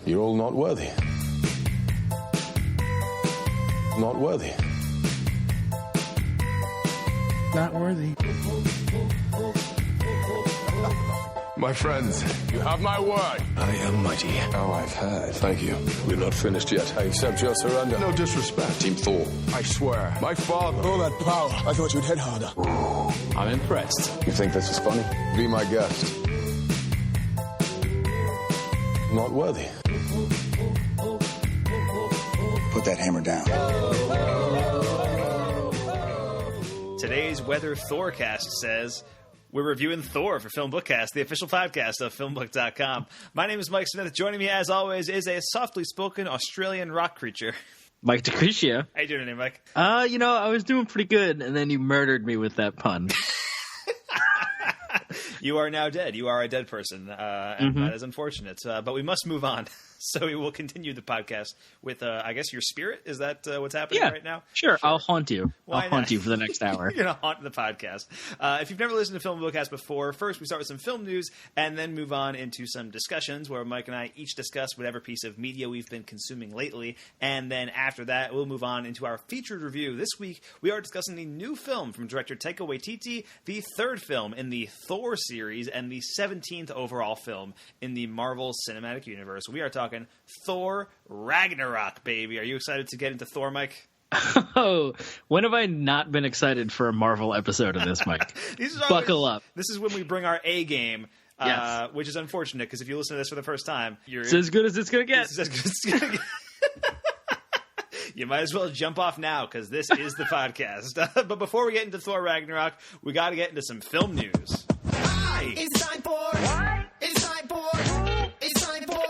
You're all not worthy. Not worthy. Not worthy. My friends, you have my word. I am mighty. Oh, I've heard. Thank you. We're not finished yet. I accept your surrender. No disrespect. Team Thor. I swear. My father. All that power. I thought you'd hit harder. I'm impressed. You think this is funny? Be my guest. Not worthy. Put that hammer down. Today's Weather Thorcast says, we're reviewing Thor for FilmBookCast, the official podcast of FilmBook.com. My name is Mike Smith. Joining me, as always, is a softly spoken Australian rock creature. Mike DeCriscia. How you doing today, Mike? I was doing pretty good, and then you murdered me with that pun. You are now dead. You are a dead person, and that is unfortunate. But we must move on. So we will continue the podcast with, I guess, your spirit? Is that what's happening right now? Sure. I'll haunt you. Why I'll haunt you for the next hour. You're going to haunt the podcast. If you've never listened to FilmBookCast before, first we start with some film news and then move on into some discussions where Mike and I each discuss whatever piece of media we've been consuming lately. And then after that, we'll move on into our featured review. This week, we are discussing the new film from director Taika Waititi, the third film in the Thor series, and the 17th overall film in the Marvel Cinematic Universe. We are talking Thor Ragnarok, baby. Are you excited to get into Thor, Mike? Oh, when have I not been excited for a Marvel episode of this, Mike? Buckle up. This is when we bring our A game, yes. Which is unfortunate because if you listen to this for the first time, it's as good as it's going to get. It's as good as it's going to get. You might as well jump off now because this is the podcast. But before we get into Thor Ragnarok, we got to get into some film news. Hi! It's time for... What? It's time for... It's time for...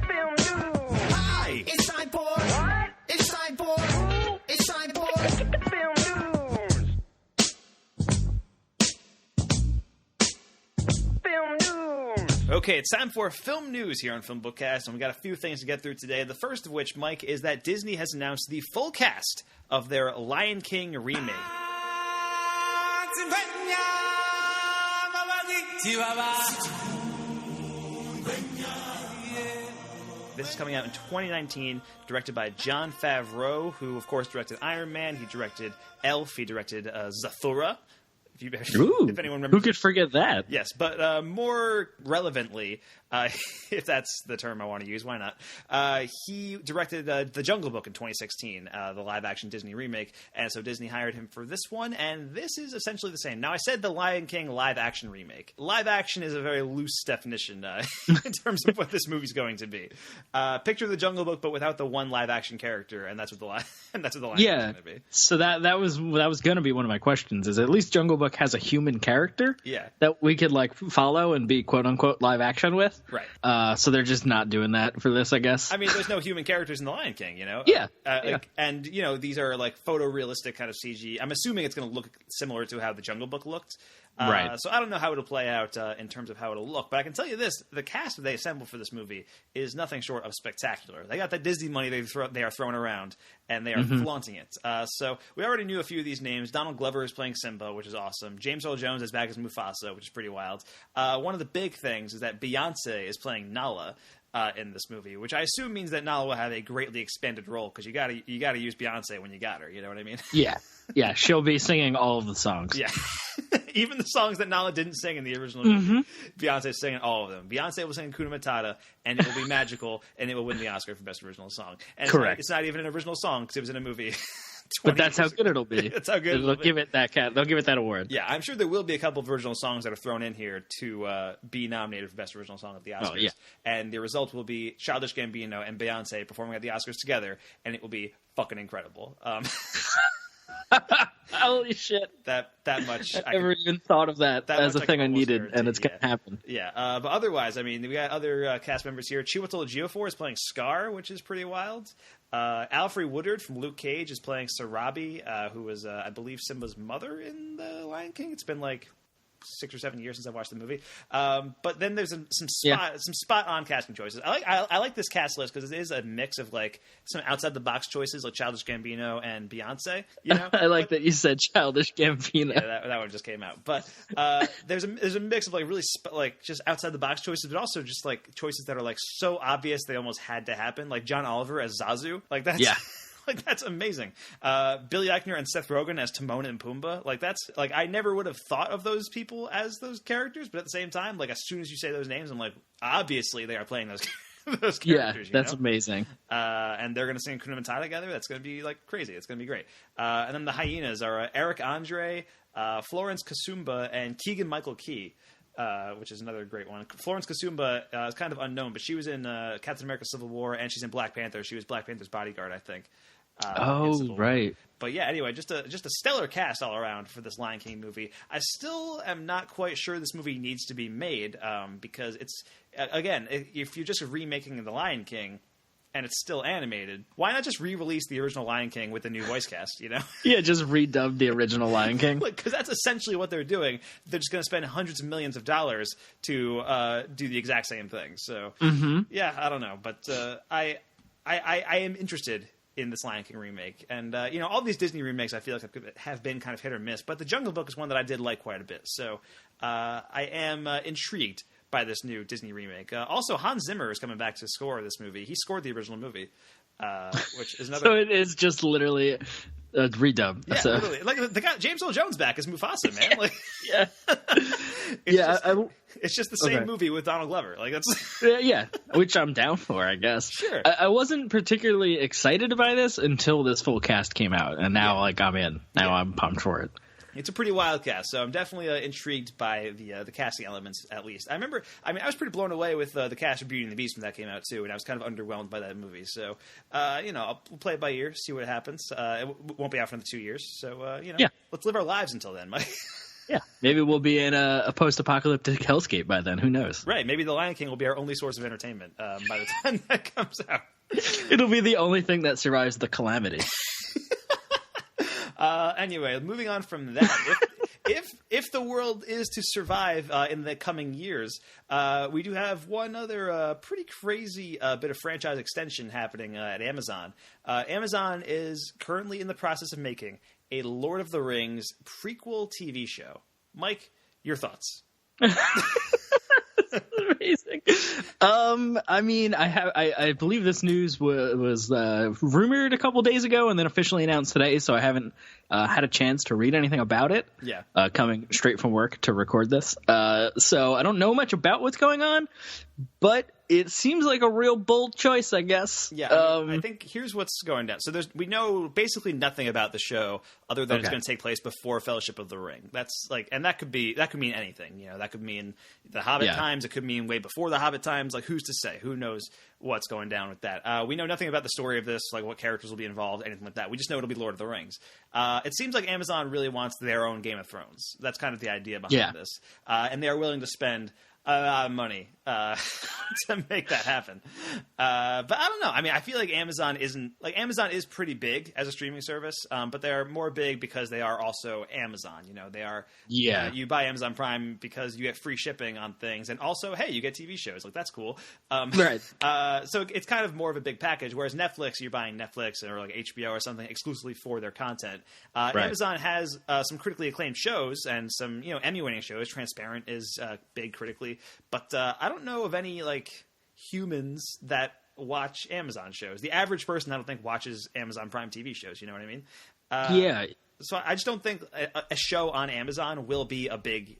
Film news! Hi! It's time for... What? It's time for... It's time for... Film news! Film news! Okay, it's time for film news here on FilmBookCast, and we got a few things to get through today. The first of which, Mike, is that Disney has announced the full cast of their Lion King remake. This is coming out in 2019, directed by Jon Favreau, who, of course, directed Iron Man. He directed Elf. He directed Zathura. If anyone remembers. Who could forget that? Yes, but more relevantly, if that's the term I want to use, why not? He directed The Jungle Book in 2016, the live-action Disney remake, and so Disney hired him for this one, and this is essentially the same. Now, I said the Lion King live-action remake. Live-action is a very loose definition in terms of what this movie's going to be. Picture The Jungle Book, but without the one live-action character, and that's what the Lion King is going to be. So that was going to be one of my questions, is at least Jungle Book has a human character that we could follow and be quote unquote live action with. Right. So they're just not doing that for this, I guess. I mean, there's no human characters in The Lion King, you know? Yeah. And, you know, these are photorealistic kind of CG. I'm assuming it's going to look similar to how The Jungle Book looked. Right. So I don't know how it'll play out in terms of how it'll look. But I can tell you this, the cast that they assembled for this movie is nothing short of spectacular. They got that Disney money they are throwing around, and they are flaunting it. So we already knew a few of these names. Donald Glover is playing Simba, which is awesome. James Earl Jones is back as Mufasa, which is pretty wild. One of the big things is that Beyonce is playing Nala in this movie, which I assume means that Nala will have a greatly expanded role, because you gotta use Beyonce when you got her, you know what I mean? Yeah, she'll be singing all of the songs. Yeah. Even the songs that Nala didn't sing in the original movie, Beyonce's singing all of them. Beyonce will sing Hakuna Matata, and it will be magical, and it will win the Oscar for Best Original Song. And correct. It's not even an original song, because it was in a movie. But that's how good it'll be. That's how good they'll give it that award. Yeah, I'm sure there will be a couple of original songs that are thrown in here to be nominated for Best Original Song at the Oscars. Oh, yeah. And the result will be Childish Gambino and Beyonce performing at the Oscars together, and it will be fucking incredible. Holy shit. That much. I never even thought of that as a thing I needed, and it's going to happen. Yeah, but otherwise, I mean, we got other cast members here. Chiwetel Ejiofor is playing Scar, which is pretty wild. Alfre Woodard from Luke Cage is playing Sarabi, who was, I believe, Simba's mother in The Lion King. It's been 6 or 7 years since I've watched the movie. But then there's some spot on casting choices. I like this cast list because it is a mix of like some outside the box choices like Childish Gambino and Beyonce. You know, I like that you said Childish Gambino. Yeah, that one just came out. But there's a mix of like really like just outside the box choices, but also just like choices that are like so obvious they almost had to happen. Like John Oliver as Zazu, like that's like that's amazing. Billy Eichner and Seth Rogen as Timon and Pumbaa, like that's like I never would have thought of those people as those characters, but at the same time, like as soon as you say those names, I'm like, obviously they are playing those characters. Yeah, that's amazing. And they're going to sing Hakuna Matata together. That's going to be like crazy. It's going to be great. And then the hyenas are Eric Andre, Florence Kasumba, and Keegan Michael Key. Which is another great one. Florence Kasumba is kind of unknown, but she was in Captain America: Civil War, and she's in Black Panther. She was Black Panther's bodyguard, I think. Right. But yeah, anyway, just a stellar cast all around for this Lion King movie. I still am not quite sure this movie needs to be made because it's again, if you're just remaking the Lion King and it's still animated, why not just re-release the original Lion King with the new voice cast, you know? Yeah, just redub the original Lion King. Because that's essentially what they're doing. They're just going to spend hundreds of millions of dollars to do the exact same thing. So, yeah, I don't know. But I am interested in this Lion King remake. And, you know, all these Disney remakes I feel like have been kind of hit or miss. But The Jungle Book is one that I did like quite a bit. So I am intrigued by this new Disney remake. Also, Hans Zimmer is coming back to score this movie. He scored the original movie, which is another. So it is just literally a redub. Yeah, so. literally. Like they got James Earl Jones back as Mufasa, man. Like, it's just the same movie with Donald Glover. Like that's yeah, which I'm down for, I guess. Sure. I wasn't particularly excited by this until this full cast came out, and now like I'm in. Now I'm pumped for it. It's a pretty wild cast, so I'm definitely intrigued by the casting elements, at least. I was pretty blown away with the cast of Beauty and the Beast when that came out, too, and I was kind of underwhelmed by that movie. So, you know, I'll play it by ear, see what happens. It won't be out for another 2 years, so, you know, let's live our lives until then, Mike. Yeah, maybe we'll be in a post-apocalyptic hellscape by then. Who knows? Right, maybe The Lion King will be our only source of entertainment by the time that comes out. It'll be the only thing that survives the calamity. Anyway, moving on from that, if the world is to survive in the coming years, we do have one other pretty crazy bit of franchise extension happening at Amazon. Amazon is currently in the process of making a Lord of the Rings prequel TV show. Mike, your thoughts? Amazing. I mean, I believe this news was rumored a couple days ago and then officially announced today, so I haven't had a chance to read anything about it. Yeah. Coming straight from work to record this. So I don't know much about what's going on, but it seems like a real bold choice, I guess. Yeah, I think here's what's going down. So we know basically nothing about the show other than it's going to take place before Fellowship of the Ring. That's like, and that could mean anything. You know, that could mean the Hobbit times. It could mean way before the Hobbit times. Like, who's to say? Who knows what's going down with that? We know nothing about the story of this, like what characters will be involved, anything like that. We just know it'll be Lord of the Rings. It seems like Amazon really wants their own Game of Thrones. That's kind of the idea behind this, and they are willing to spend a lot of money to make that happen. But I don't know. I mean, I feel like Amazon is pretty big as a streaming service, but they're more big because they are also Amazon. You know, they are. Yeah. You buy Amazon Prime because you get free shipping on things, and also, hey, you get TV shows. Like, that's cool. Right. So it's kind of more of a big package. Whereas Netflix, you're buying Netflix or like HBO or something exclusively for their content. Amazon has some critically acclaimed shows and some Emmy-winning shows. Transparent is big critically. But I don't know of any like humans that watch Amazon shows. The average person, I don't think, watches Amazon Prime TV shows. You know what I mean? Yeah. So I just don't think a show on Amazon will be a big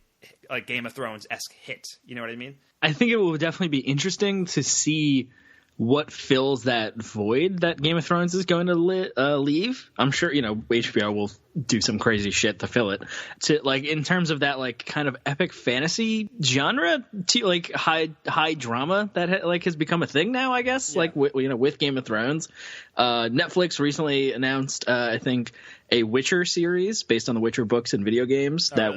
like Game of Thrones-esque hit. You know what I mean? I think it will definitely be interesting to see what fills that void that Game of Thrones is going to leave. I'm sure, HBO will do some crazy shit to fill it. To like in terms of that like kind of epic fantasy genre, to like high drama that like has become a thing now, I guess. Yeah. Like with Game of Thrones, Netflix recently announced I think a Witcher series based on the Witcher books and video games that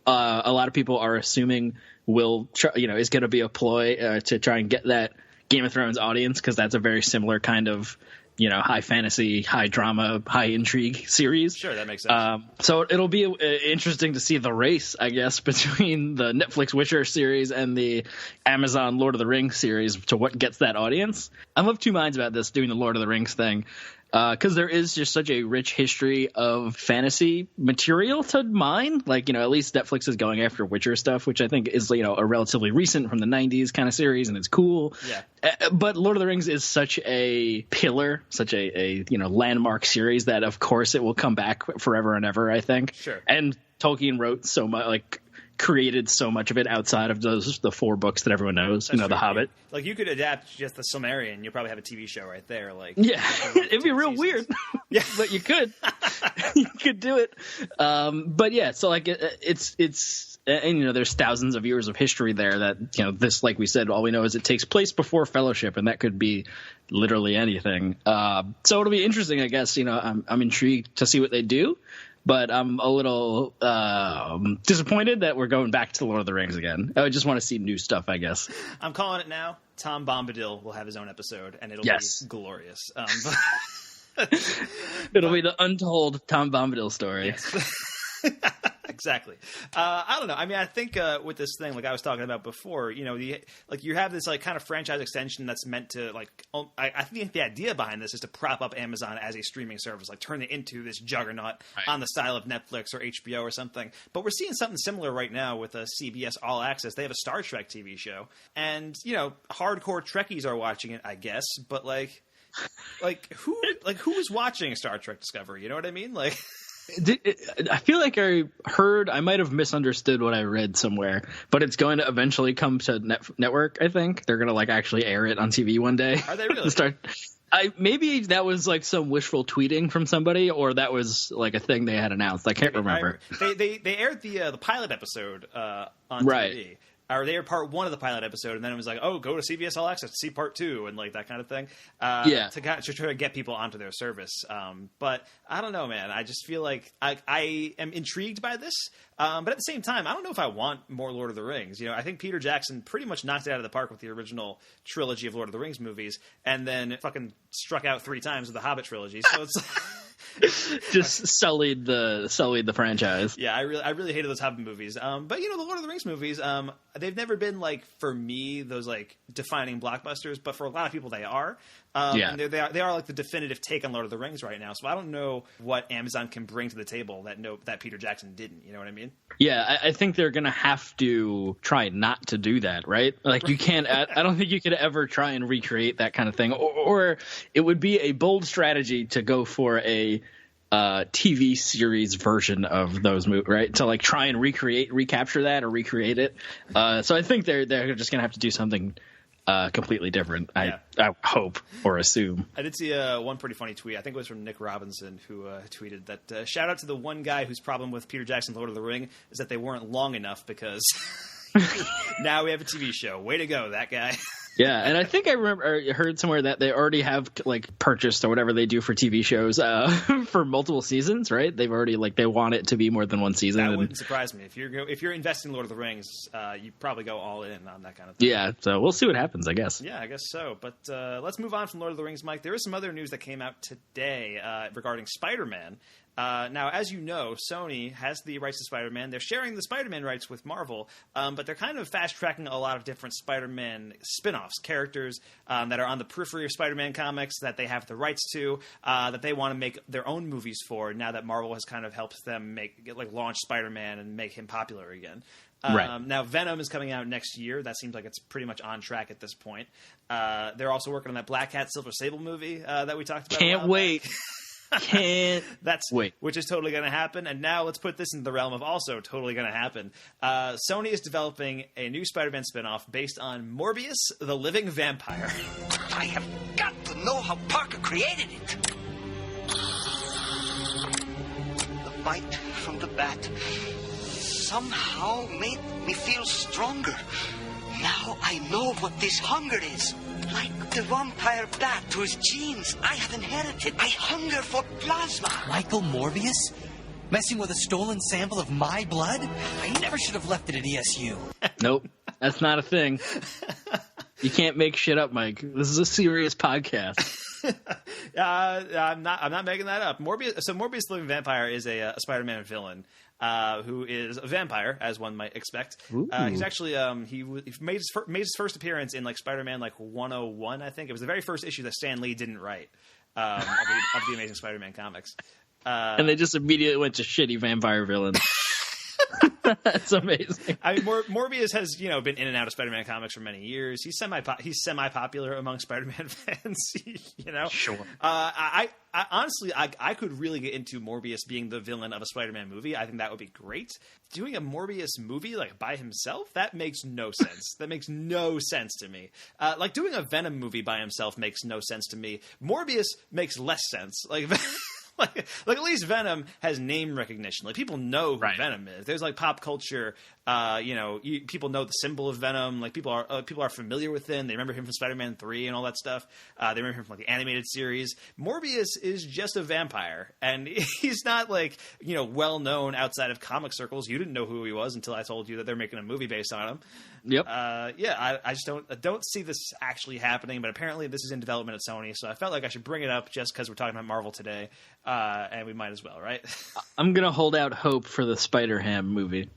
a lot of people are assuming will is going to be a ploy to try and get that Game of Thrones audience, because that's a very similar kind of high fantasy, high drama, high intrigue series. Sure, that makes sense. So it'll be interesting to see the race, I guess, between the Netflix Witcher series and the Amazon Lord of the Rings series to what gets that audience. I'm of two minds about this, doing the Lord of the Rings thing. Because there is just such a rich history of fantasy material to mine. Like, at least Netflix is going after Witcher stuff, which I think is, a relatively recent from the 90s kind of series, and it's cool. Yeah. But Lord of the Rings is such a pillar, such a landmark series that, of course, it will come back forever and ever, I think. Sure. And Tolkien wrote so much, created so much of it outside of the 4 books that everyone knows. That's The Hobbit. Like, you could adapt just the Silmarillion. You'll probably have a TV show right there. Yeah, it'd be real seasons. weird. Yeah, but you could. You could do it. But yeah, so it's and there's thousands of years of history there that this, like we said, all we know is it takes place before Fellowship, and that could be literally anything. So it'll be interesting, I guess. I'm intrigued to see what they do. But I'm a little disappointed that we're going back to the Lord of the Rings again. I just want to see new stuff, I guess. I'm calling it now. Tom Bombadil will have his own episode, and it'll be glorious. It'll be the untold Tom Bombadil story. Yes. Exactly. I don't know. I mean, I think with this thing, like I was talking about before, you have this kind of franchise extension that's meant to I think the idea behind this is to prop up Amazon as a streaming service, turn it into this juggernaut on the style of Netflix or HBO or something. But we're seeing something similar right now with CBS All Access. They have a Star Trek TV show, and hardcore Trekkies are watching it, I guess. But who is watching Star Trek Discovery? You know what I mean? I feel like I might have misunderstood what I read somewhere, but it's going to eventually come to network. I think they're going to actually air it on TV one day. Are they really? Maybe that was some wishful tweeting from somebody, or that was a thing they had announced. I can't remember. They aired the pilot episode on TV. Or they aired part 1 of the pilot episode, and then it was go to CBS All Access to see part 2, and that kind of thing. To try to get people onto their service. But I don't know, man. I just feel like I am intrigued by this. But at the same time, I don't know if I want more Lord of the Rings. I think Peter Jackson pretty much knocked it out of the park with the original trilogy of Lord of the Rings movies, and then fucking struck out 3 times with the Hobbit trilogy. So it's just sullied the franchise. Yeah, I really hated those Hobbit movies. But the Lord of the Rings movies, they've never been for me those defining blockbusters, but for a lot of people they are. And they are the definitive take on Lord of the Rings right now. So I don't know what Amazon can bring to the table that Peter Jackson didn't. You know what I mean? Yeah, I think they're gonna have to try not to do that, right? You can't. I don't think you could ever try and recreate that kind of thing, or it would be a bold strategy to go for a TV series version of those movies, right? To try and recapture that or recreate it. So I think they're just gonna have to do something completely different. I hope or assume. I did see one pretty funny tweet. I think it was from Nick Robinson, who tweeted that shout out to the one guy whose problem with Peter Jackson's Lord of the Ring is that they weren't long enough, because now we have a TV show. Way to go, that guy. Yeah, and I think I heard somewhere that they already have purchased or whatever they do for TV shows for multiple seasons, right? They've already they want it to be more than one season. That wouldn't surprise me. If you're investing in Lord of the Rings, you probably go all in on that kind of thing. Yeah, so we'll see what happens, I guess. Yeah, I guess so. But let's move on from Lord of the Rings, Mike. There is some other news that came out today regarding Spider-Man. Now, as you know, Sony has the rights to Spider-Man. They're sharing the Spider-Man rights with Marvel, but they're kind of fast-tracking a lot of different Spider-Man spin-offs, characters that are on the periphery of Spider-Man comics that they have the rights to, that they want to make their own movies for, now that Marvel has kind of helped them launch Spider-Man and make him popular again. Right. Now, Venom is coming out next year. That seems like it's pretty much on track at this point. They're also working on that Black Cat, Silver Sable movie that we talked about. Can't wait. Can't wait. Which is totally going to happen. And now let's put this into the realm of also totally going to happen. Sony is developing a new Spider-Man spinoff based on Morbius, the Living Vampire. I have got to know how Parker created it. The bite from the bat somehow made me feel stronger. Now I know what this hunger is. Like the vampire bat whose genes I have inherited. I hunger for plasma. Michael Morbius? Messing with a stolen sample of my blood? I never should have left it at ESU. Nope, that's not a thing. You can't make shit up, Mike. This is a serious podcast. I'm not making that up. Morbius. So Morbius the Living Vampire is a Spider-Man villain who is a vampire, as one might expect. He's actually he made his first appearance in like Spider-Man like 101. I think it was the very first issue that Stan Lee didn't write of the Amazing Spider-Man comics. And they just immediately went to shitty vampire villain. That's amazing. I mean, Morbius has been in and out of Spider-Man comics for many years. He's semi-popular among Spider-Man fans. Sure. I honestly could really get into Morbius being the villain of a Spider-Man movie. I think that would be great. Doing a Morbius movie like by himself, that makes no sense. That makes no sense to me. Like doing a Venom movie by himself makes no sense to me. Morbius makes less sense. Like like at least Venom has name recognition. Like people know who Venom is. There's like pop culture. People know the symbol of Venom. Like people are familiar with him. They remember him from Spider-Man 3 and all that stuff. They remember him from like the animated series. Morbius is just a vampire, and he's not like well known outside of comic circles. You didn't know who he was until I told you that they're making a movie based on him. Yep. I just don't see this actually happening, but apparently this is in development at Sony, so I felt like I should bring it up just because we're talking about Marvel today, and we might as well, right? I'm gonna hold out hope for the Spider-Ham movie.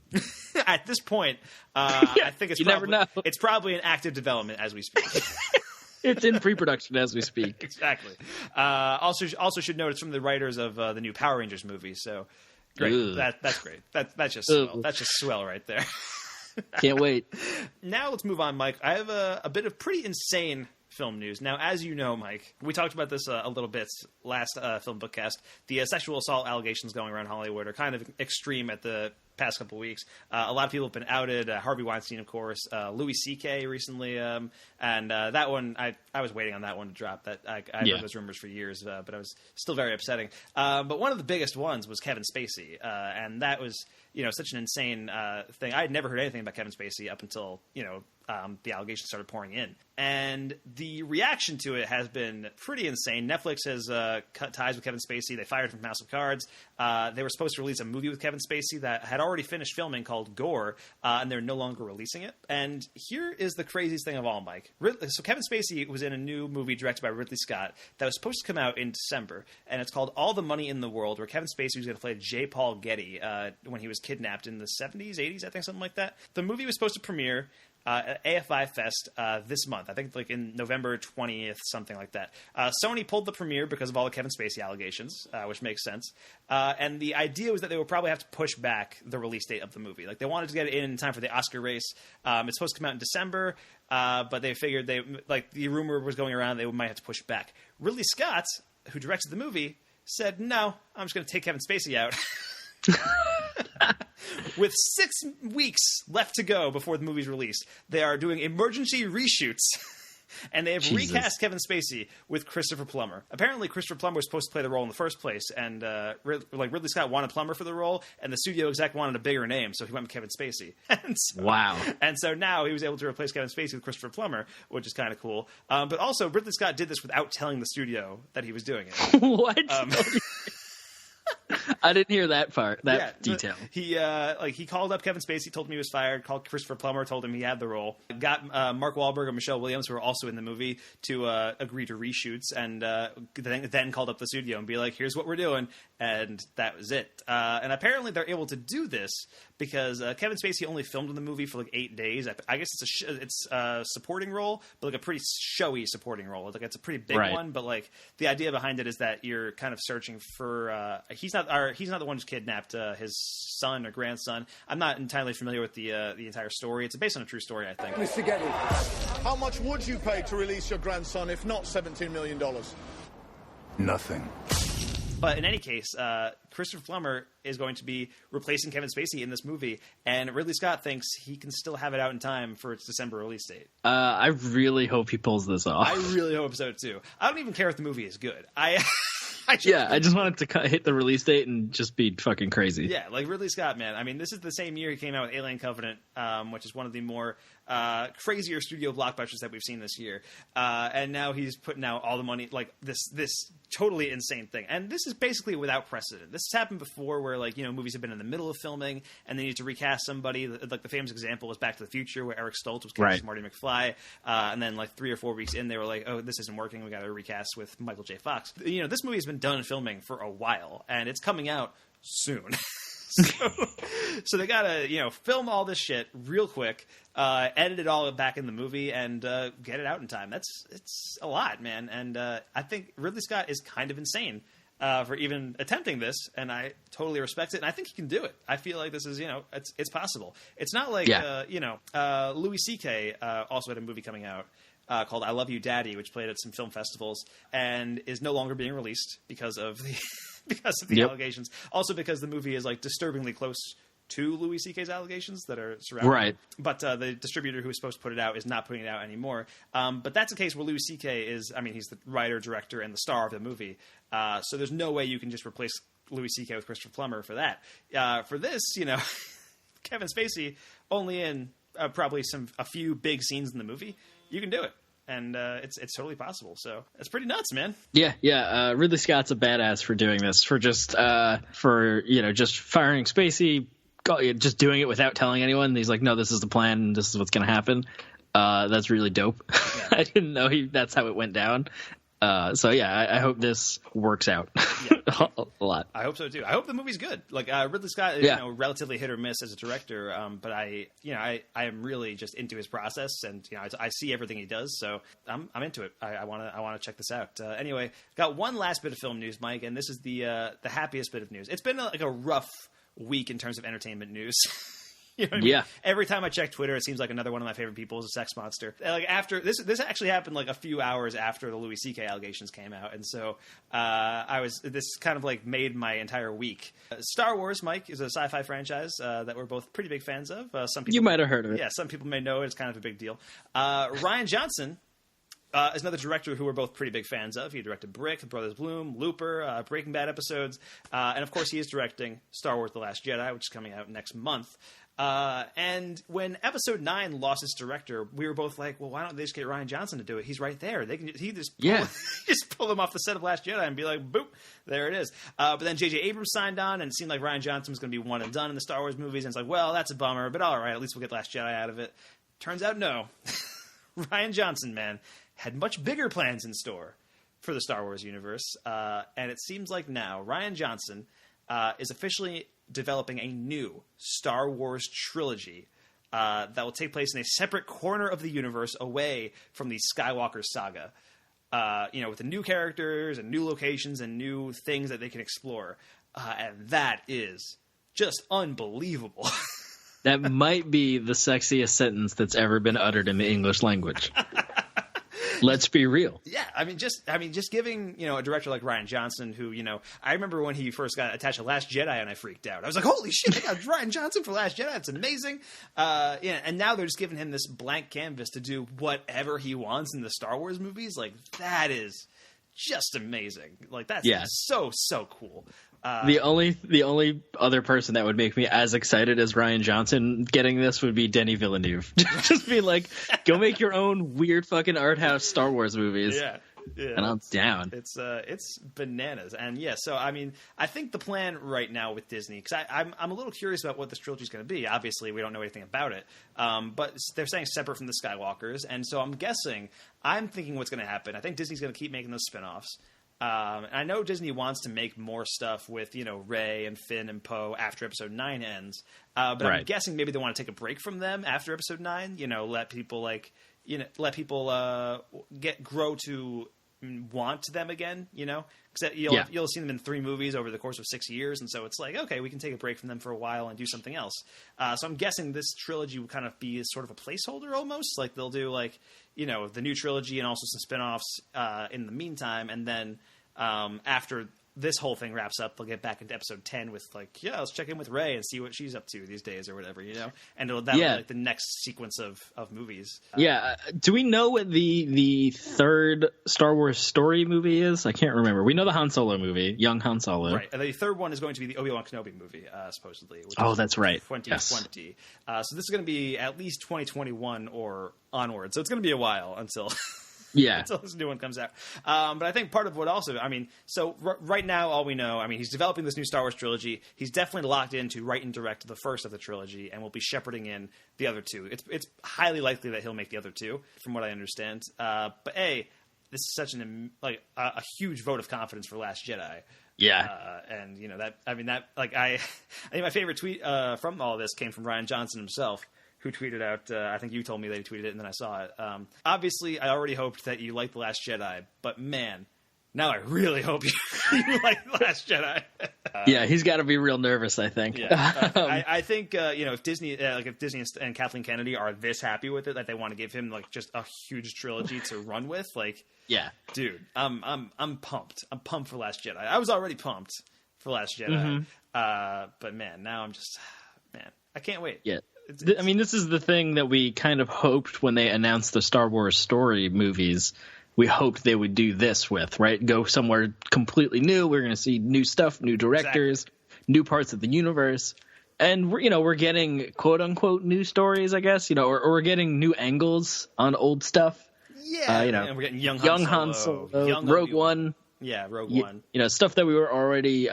At this point, I think never know. It's probably in active development as we speak. It's in pre-production as we speak. Exactly. Also should note it's from the writers of the new Power Rangers movie, so great. That's great. That's just swell. That's just swell right there. Can't wait. Now let's move on, Mike. I have a bit of pretty insane film news. Now, as you know, Mike, we talked about this a little bit last FilmBookCast. The sexual assault allegations going around Hollywood are kind of extreme at the past couple of weeks. A lot of people have been outed. Harvey Weinstein, of course. Louis C.K. recently. And that one, I was waiting on that one to drop. That I heard those rumors for years, but it was still very upsetting. But one of the biggest ones was Kevin Spacey. And that was, such an insane thing. I had never heard anything about Kevin Spacey up until, the allegations started pouring in. And the reaction to it has been pretty insane. Netflix has cut ties with Kevin Spacey. They fired him from House of Cards. They were supposed to release a movie with Kevin Spacey that had already finished filming called Gore, and they're no longer releasing it. And here is the craziest thing of all, Mike. So Kevin Spacey was in a new movie directed by Ridley Scott that was supposed to come out in December, and it's called All the Money in the World, where Kevin Spacey was going to play J. Paul Getty when he was kidnapped in the 70s, 80s, I think, something like that. The movie was supposed to premiere at AFI Fest this month. I think like in November 20th, something like that. Sony pulled the premiere because of all the Kevin Spacey allegations, which makes sense. And the idea was that they would probably have to push back the release date of the movie. Like they wanted to get it in time for the Oscar race. It's supposed to come out in December, but they figured the rumor was going around they might have to push it back. Ridley Scott, who directed the movie, said, "No, I'm just going to take Kevin Spacey out." With 6 weeks left to go before the movie's released, they are doing emergency reshoots, and they have recast Kevin Spacey with Christopher Plummer. Apparently, Christopher Plummer was supposed to play the role in the first place, and Ridley Scott wanted Plummer for the role, and the studio exec wanted a bigger name, so he went with Kevin Spacey. Wow. And so now he was able to replace Kevin Spacey with Christopher Plummer, which is kind of cool. But also, Ridley Scott did this without telling the studio that he was doing it. What? I didn't hear that part, detail. He called up Kevin Spacey, told him he was fired, called Christopher Plummer, told him he had the role, got Mark Wahlberg and Michelle Williams, who were also in the movie, to agree to reshoots, and then called up the studio and be like, here's what we're doing, and that was it. And apparently they're able to do this because Kevin Spacey only filmed in the movie for like 8 days. I guess it's a supporting role, but like a pretty showy supporting role. Like it's a pretty big one, but like the idea behind it is that you're kind of searching for he's not the one who's kidnapped his son or grandson. I'm not entirely familiar with the entire story. It's based on a true story, I think. Mr. Getty, how much would you pay to release your grandson if not $17 million? Nothing. But in any case, Christopher Plummer is going to be replacing Kevin Spacey in this movie, and Ridley Scott thinks he can still have it out in time for its December release date. I really hope he pulls this off. I really hope so, too. I don't even care if the movie is good. I just wanted to hit the release date and just be fucking crazy. Yeah, like Ridley Scott, man. I mean, this is the same year he came out with Alien Covenant, which is one of the more crazier studio blockbusters that we've seen this year. And now he's putting out all the money, like this totally insane thing. And this is basically without precedent. This has happened before where, like, movies have been in the middle of filming and they need to recast somebody. Like the famous example was Back to the Future, where Eric Stoltz was cast as Marty McFly. And then like 3 or 4 weeks in, they were like, oh, this isn't working. We got to recast with Michael J. Fox. This movie has been done filming for a while and it's coming out soon. So they gotta, film all this shit real quick, edit it all back in the movie, and get it out in time. It's a lot, man. And I think Ridley Scott is kind of insane for even attempting this, and I totally respect it. And I think he can do it. I feel like this is, it's possible. It's not like, Louis C.K. Also had a movie coming out called I Love You, Daddy, which played at some film festivals and is no longer being released because of the allegations. Also because the movie is like disturbingly close to Louis C.K.'s allegations that are surrounding it. But the distributor who was supposed to put it out is not putting it out anymore. But that's a case where Louis C.K. is, he's the writer, director, and the star of the movie. So there's no way you can just replace Louis C.K. with Christopher Plummer for that. For this, Kevin Spacey, only in probably a few big scenes in the movie, you can do it. And it's totally possible. So it's pretty nuts, man. Yeah. Ridley Scott's a badass for doing this, for just just firing Spacey, just doing it without telling anyone. He's like, no, this is the plan, and this is what's going to happen. That's really dope. Yeah. I didn't know that's how it went down. I hope this works out a lot. I hope so too. I hope the movie's good. Like Ridley Scott is relatively hit or miss as a director, but I am really just into his process, and I see everything he does, so I'm into it. I want to check this out. Anyway, got one last bit of film news, Mike, and this is the happiest bit of news. It's been a rough week in terms of entertainment news. You know what I mean? Yeah. Every time I check Twitter, it seems like another one of my favorite people is a sex monster. Like after this actually happened like a few hours after the Louis C.K. allegations came out, and so this kind of like made my entire week. Star Wars, Mike, is a sci-fi franchise that we're both pretty big fans of. Some people, you might have heard of it. Yeah, some people may know it. It's kind of a big deal. Rian Johnson is another director who we're both pretty big fans of. He directed Brick, Brothers Bloom, Looper, Breaking Bad episodes, and of course he is directing Star Wars: The Last Jedi, which is coming out next month. And when Episode 9 lost its director, we were both like, well, why don't they just get Rian Johnson to do it? He's right there. He just pull him off the set of Last Jedi and be like, boop, there it is. But then J.J. Abrams signed on, and it seemed like Rian Johnson was going to be one and done in the Star Wars movies. And it's like, well, that's a bummer, but all right, at least we'll get Last Jedi out of it. Turns out, no. Rian Johnson, man, had much bigger plans in store for the Star Wars universe. And it seems like now Rian Johnson is officially developing a new Star Wars trilogy that will take place in a separate corner of the universe away from the Skywalker saga. With the new characters and new locations and new things that they can explore. And that is just unbelievable. That might be the sexiest sentence that's ever been uttered in the English language. Let's be real. Yeah, just giving a director like Rian Johnson, who I remember when he first got attached to Last Jedi, and I freaked out. I was like, "Holy shit! They got Rian Johnson for Last Jedi. That's amazing!" And now they're just giving him this blank canvas to do whatever he wants in the Star Wars movies. Like that is just amazing. Like that's so cool. The only other person that would make me as excited as Rian Johnson getting this would be Denis Villeneuve. Just be like, go make your own weird fucking art house Star Wars movies. Yeah. And I'm down. It's bananas. And so I think the plan right now with Disney, because I'm a little curious about what this trilogy is going to be. Obviously, we don't know anything about it, but they're saying separate from the Skywalkers, and so I'm thinking what's going to happen. I think Disney's going to keep making those spinoffs. And I know Disney wants to make more stuff with, Rey and Finn and Poe after Episode 9 ends. But right. I'm guessing maybe they want to take a break from them after Episode 9. Let people grow to want them again. Because you'll see them in 3 movies over the course of 6 years, and so it's like, okay, we can take a break from them for a while and do something else. So I'm guessing this trilogy will kind of be sort of a placeholder almost. Like they'll do the new trilogy and also some spinoffs in the meantime, and then after this whole thing wraps up, they'll get back into episode 10 with like, yeah, let's check in with Rey and see what she's up to these days or whatever, you know? And that'll be like the next sequence of movies. Do we know what the third Star Wars story movie is? I can't remember. We know the Han Solo movie, young Han Solo. Right. And the third one is going to be the Obi-Wan Kenobi movie, supposedly. Which is that's right. 2020. Yes. So this is going to be at least 2021 or onward. So it's going to be a while until... until this new one comes out. But I think part of what also, I mean, so right now, all we know, I mean, he's developing this new Star Wars trilogy. He's definitely locked in to write and direct the first of the trilogy, and will be shepherding in the other two. It's highly likely that he'll make the other two, from what I understand. But this is such a huge vote of confidence for Last Jedi. Yeah. And you know I think my favorite tweet from all this came from Rian Johnson himself, who tweeted out, I think you told me that he tweeted it and then I saw it. Obviously, I already hoped that you liked The Last Jedi, but man, now I really hope you like The Last Jedi. He's got to be real nervous, I think. I think, if Disney and Kathleen Kennedy are this happy with it, that they want to give him like just a huge trilogy to run with, dude, I'm pumped. I'm pumped for Last Jedi. I was already pumped for Last Jedi. But man, now I'm just, I can't wait. Yeah. I mean, this is the thing that we kind of hoped when they announced the Star Wars story movies. We hoped they would do this with, right? Go somewhere completely new. We're going to see new stuff, new directors, new parts of the universe. And, we're getting quote unquote new stories, I guess, or we're getting new angles on old stuff. Yeah. And we're getting young Han Solo, young Rogue One. Yeah, Rogue One. Stuff that we were already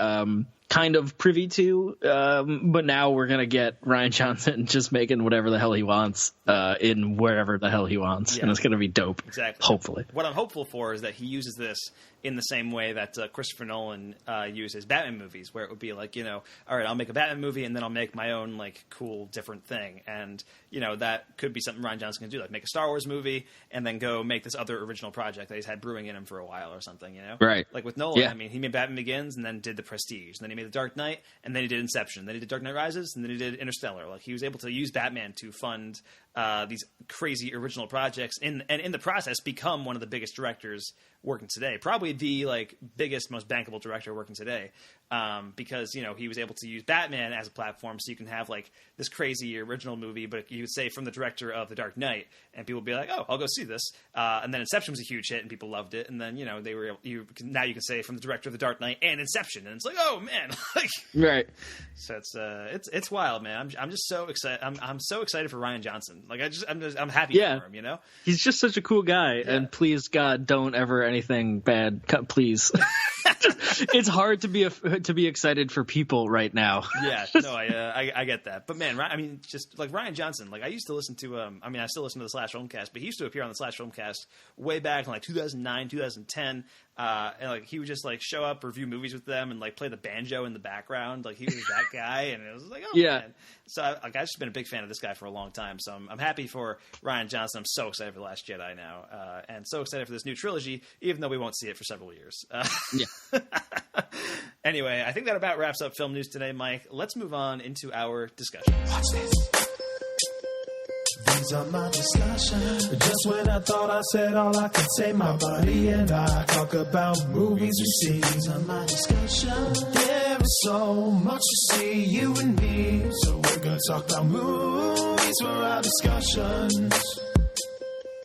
kind of privy to, but now we're going to get Rian Johnson just making whatever the hell he wants in wherever the hell he wants, and it's going to be dope. Exactly. Hopefully. What I'm hopeful for is that he uses this in the same way that Christopher Nolan used his Batman movies, where it would be like, all right, I'll make a Batman movie and then I'll make my own like cool different thing. And, that could be something Rian Johnson can do, like make a Star Wars movie and then go make this other original project that he's had brewing in him for a while or something, Right. Like with Nolan, I mean, he made Batman Begins and then did The Prestige, and then he made The Dark Knight, and then he did Inception, then he did Dark Knight Rises, and then he did Interstellar. Like he was able to use Batman to fund these crazy original projects, and in the process become one of the biggest directors working today, probably the biggest, most bankable director working today, because he was able to use Batman as a platform, so you can have like this crazy original movie, but you would say from the director of The Dark Knight, and people would be like, oh, I'll go see this, and then Inception was a huge hit and people loved it, and then you can say from the director of The Dark Knight and Inception, and it's like, oh man, right. So it's wild, man. I'm just so excited. I'm so excited for Rian Johnson. Like I'm happy for him. He's just such a cool guy, and please God, don't ever anything bad. Please. It's hard to be excited for people right now. Yeah, no, I get that. But man, I mean, just like Rian Johnson, like I used to listen to I still listen to the Slash Filmcast, but he used to appear on the Slash Filmcast way back in like 2009, 2010. And like he would just like show up, review movies with them, and like play the banjo in the background. Like he was that guy, and it was like, oh man. So I've just been a big fan of this guy for a long time. So I'm happy for Rian Johnson. I'm so excited for The Last Jedi now, and so excited for this new trilogy, even though we won't see it for several years. Anyway, I think that about wraps up film news today, Mike. Let's move on into our discussion. Watch this. These are my discussions. Just when I thought I said all I could say, my buddy and I talk about movies we see. These are my discussions. There is so much to see, you and me. So we're gonna talk about movies for our discussions.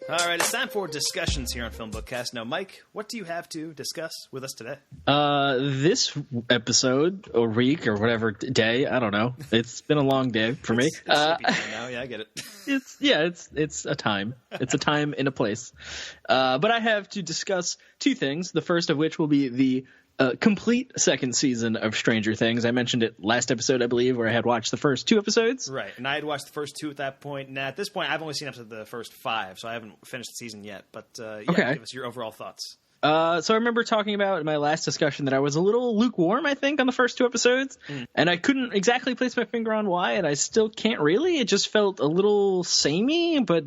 All right, it's time for discussions here on FilmBookCast. Now, Mike, what do you have to discuss with us today? This episode, or week, or whatever day, I don't know. It's been a long day for me. It's sleepy time now. Yeah, I get it. It's a time. It's a time and a place. But I have to discuss two things, the first of which will be the complete second season of Stranger Things. I mentioned it last episode, I believe, where I had watched the first 2 episodes. Right, and I had watched the first 2 at that point. And at this point, I've only seen up to the first 5, so I haven't finished the season yet. But give us your overall thoughts. So I remember talking about in my last discussion that I was a little lukewarm, I think, on the first 2 episodes, and I couldn't exactly place my finger on why, and I still can't really. It just felt a little samey, but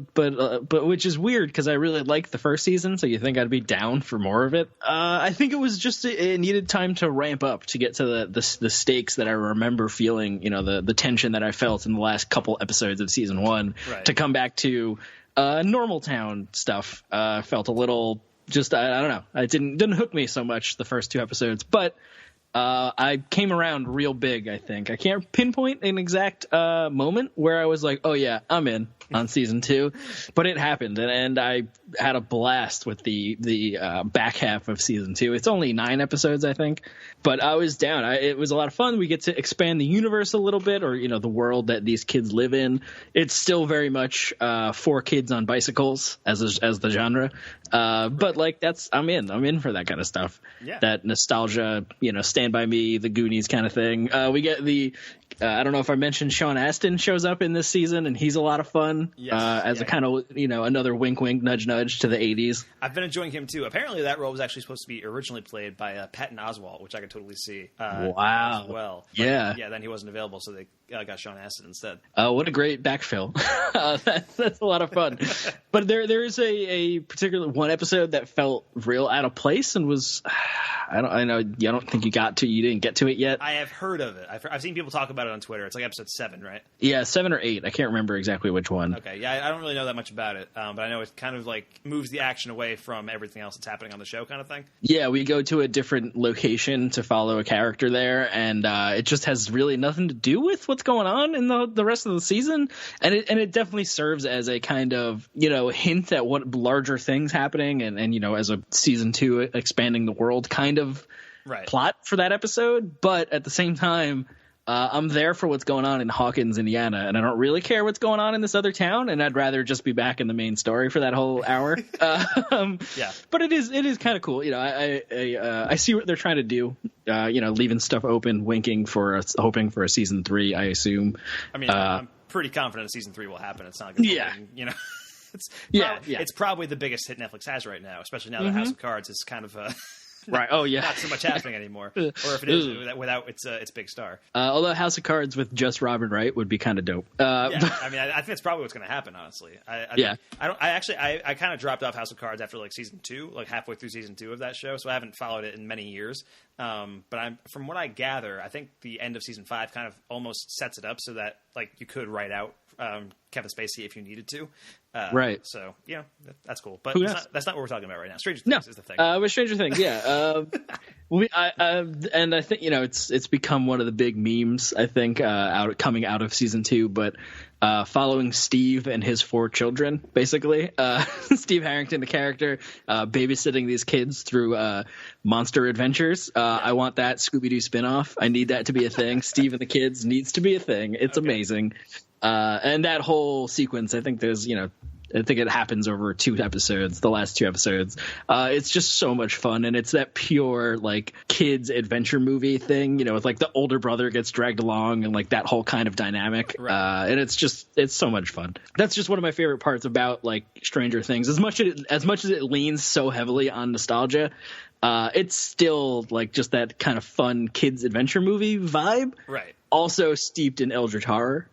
which is weird because I really liked the first season, so you think I'd be down for more of it. I think it was just it needed time to ramp up to get to the stakes that I remember feeling, the tension that I felt in the last couple episodes of season 1 to come back to normal town stuff. Felt a little just I don't know. It didn't hook me so much the first 2 episodes, but I came around real big, I think. I can't pinpoint an exact moment where I was like, oh yeah, I'm in on season 2, but it happened, and I had a blast with the back half of season 2. It's only 9 episodes, I think, but I was down. It was a lot of fun. We get to expand the universe a little bit, or the world that these kids live in. It's still very much 4 kids on bicycles as the genre, but like I'm in for that kind of stuff. Yeah. That nostalgia, Stand By Me, The Goonies kind of thing. We get the I don't know if I mentioned Sean Astin shows up in this season, and he's a lot of fun. Yes. As a kind of another wink wink nudge nudge to the 80s. I've been enjoying him too. Apparently that role was actually supposed to be originally played by Patton Oswalt, which I could totally see. Wow. As well. But, yeah. Yeah. Then he wasn't available, so they got Sean Astin instead. What a great backfill. That's a lot of fun. But there is a particular one episode that felt real out of place and was. I don't think you didn't get to it yet. I have heard of it. I've seen people talk about it on Twitter. It's like episode 7, right? Yeah, 7 or 8. I can't remember exactly which one. Okay, yeah, I don't really know that much about it, but I know it kind of like moves the action away from everything else that's happening on the show, kind of thing. Yeah, we go to a different location to follow a character there, and it just has really nothing to do with what's going on in the rest of the season, and it definitely serves as a kind of hint at what larger things happening, and as a season 2 expanding the world kind of plot for that episode. But at the same time, I'm there for what's going on in Hawkins, Indiana, and I don't really care what's going on in this other town, and I'd rather just be back in the main story for that whole hour. Yeah, but it is kind of cool. I see what they're trying to do. Leaving stuff open, hoping for a season 3. I assume. I mean, I'm pretty confident season 3 will happen. It's not going to It's probably the biggest hit Netflix has right now, especially now that House of Cards is kind of right. Oh yeah, not so much happening anymore. Or if it is without its big star. Although House of Cards with just Robin Wright would be kind of dope. I think that's probably what's going to happen. Honestly, I kind of dropped off House of Cards after like season 2, like halfway through season 2 of that show, so I haven't followed it in many years. But from what I gather, I think the end of season 5 kind of almost sets it up so that like you could write out Kevin Spacey if you needed to. Right. So, that's cool. But that's not what we're talking about right now. Stranger Things is the thing. With Stranger Things, yeah. And I think, it's become one of the big memes, I think, coming out of season 2, but following Steve and his 4 children, basically. Steve Harrington, the character, babysitting these kids through monster adventures. I want that Scooby-Doo spinoff. I need that to be a thing. Steve and the kids needs to be a thing. It's amazing. And that whole sequence, I think I think it happens over 2 episodes, the last 2 episodes. It's just so much fun, and it's that pure, like, kids adventure movie thing, with, like, the older brother gets dragged along and, like, that whole kind of dynamic. Right. And it's so much fun. That's just one of my favorite parts about, like, Stranger Things. As much as it leans so heavily on nostalgia, it's still, like, just that kind of fun kids adventure movie vibe. Right. Also steeped in eldritch horror.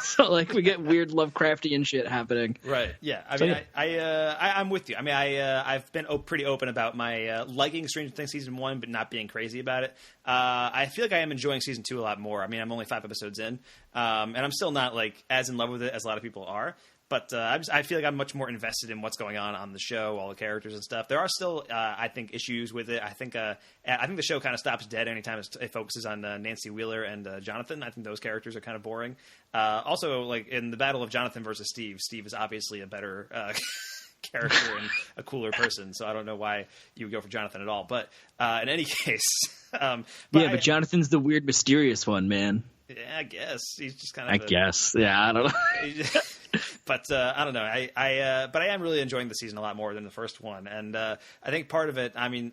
So like we get weird Lovecraftian shit happening. Right. Yeah. I mean, I'm with you. I mean, I've been pretty open about my liking Stranger Things season 1, but not being crazy about it. I feel like I am enjoying season 2 a lot more. I mean, I'm only 5 episodes in, and I'm still not like as in love with it as a lot of people are. But I feel like I'm much more invested in what's going on the show, all the characters and stuff. There are still, I think, issues with it. I think the show kind of stops dead anytime it focuses on Nancy Wheeler and Jonathan. I think those characters are kind of boring. Also, like in the battle of Jonathan versus Steve is obviously a better character and a cooler person. So I don't know why you would go for Jonathan at all. But in any case, but Jonathan's the weird, mysterious one, man. Yeah, I guess he's just kind of. I don't know. But I don't know. But I am really enjoying the season a lot more than the first one, and I think part of it. I mean,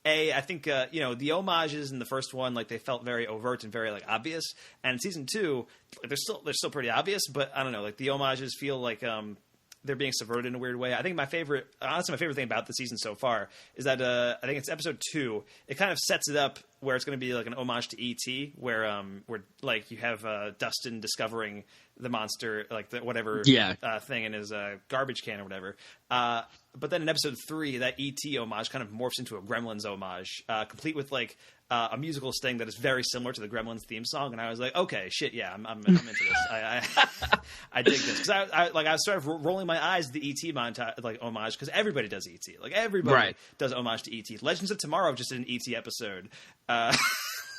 I think the homages in the first one, like they felt very overt and very like obvious, and in season 2, they're still pretty obvious. But I don't know, like the homages feel like they're being subverted in a weird way. I think my favorite thing about the season so far is that I think it's episode 2. It kind of sets it up where it's going to be like an homage to E.T., where like you have Dustin discovering the monster, like the whatever thing in his garbage can or whatever. But then in episode 3, that E.T. homage kind of morphs into a Gremlins homage, complete with like a musical sting that is very similar to the Gremlins theme song. And I was like, okay, shit, yeah, I'm into this. I dig this, because I was sort of rolling my eyes at the E.T. montage, like homage, because everybody does E.T. Like everybody does homage to E.T. Legends of Tomorrow just did an E.T. episode.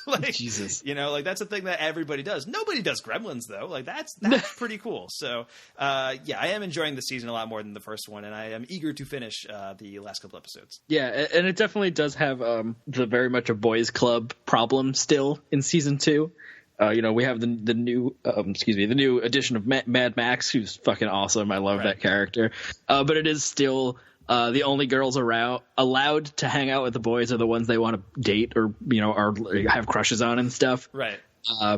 Like, Jesus, like that's a thing that everybody does. Nobody does Gremlins though. Like that's pretty cool. So I am enjoying the season a lot more than the first one, and I am eager to finish the last couple episodes. Yeah, and it definitely does have the very much a boys' club problem still in season 2. We have the new the new edition of Mad Max, who's fucking awesome. I love that character. But it is still the only girls allowed to hang out with the boys are the ones they want to date or have crushes on and stuff. Right.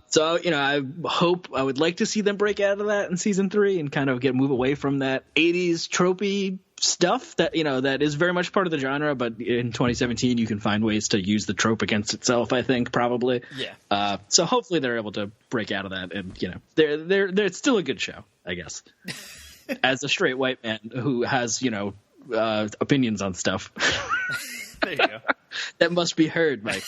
So I would like to see them break out of that in season 3 and kind of move away from that 80s tropey stuff that that is very much part of the genre. But in 2017, you can find ways to use the trope against itself, I think, probably. Yeah. So hopefully they're able to break out of that, and they're it's still a good show, I guess. As a straight white man who has opinions on stuff. There you go. That must be heard, Mike.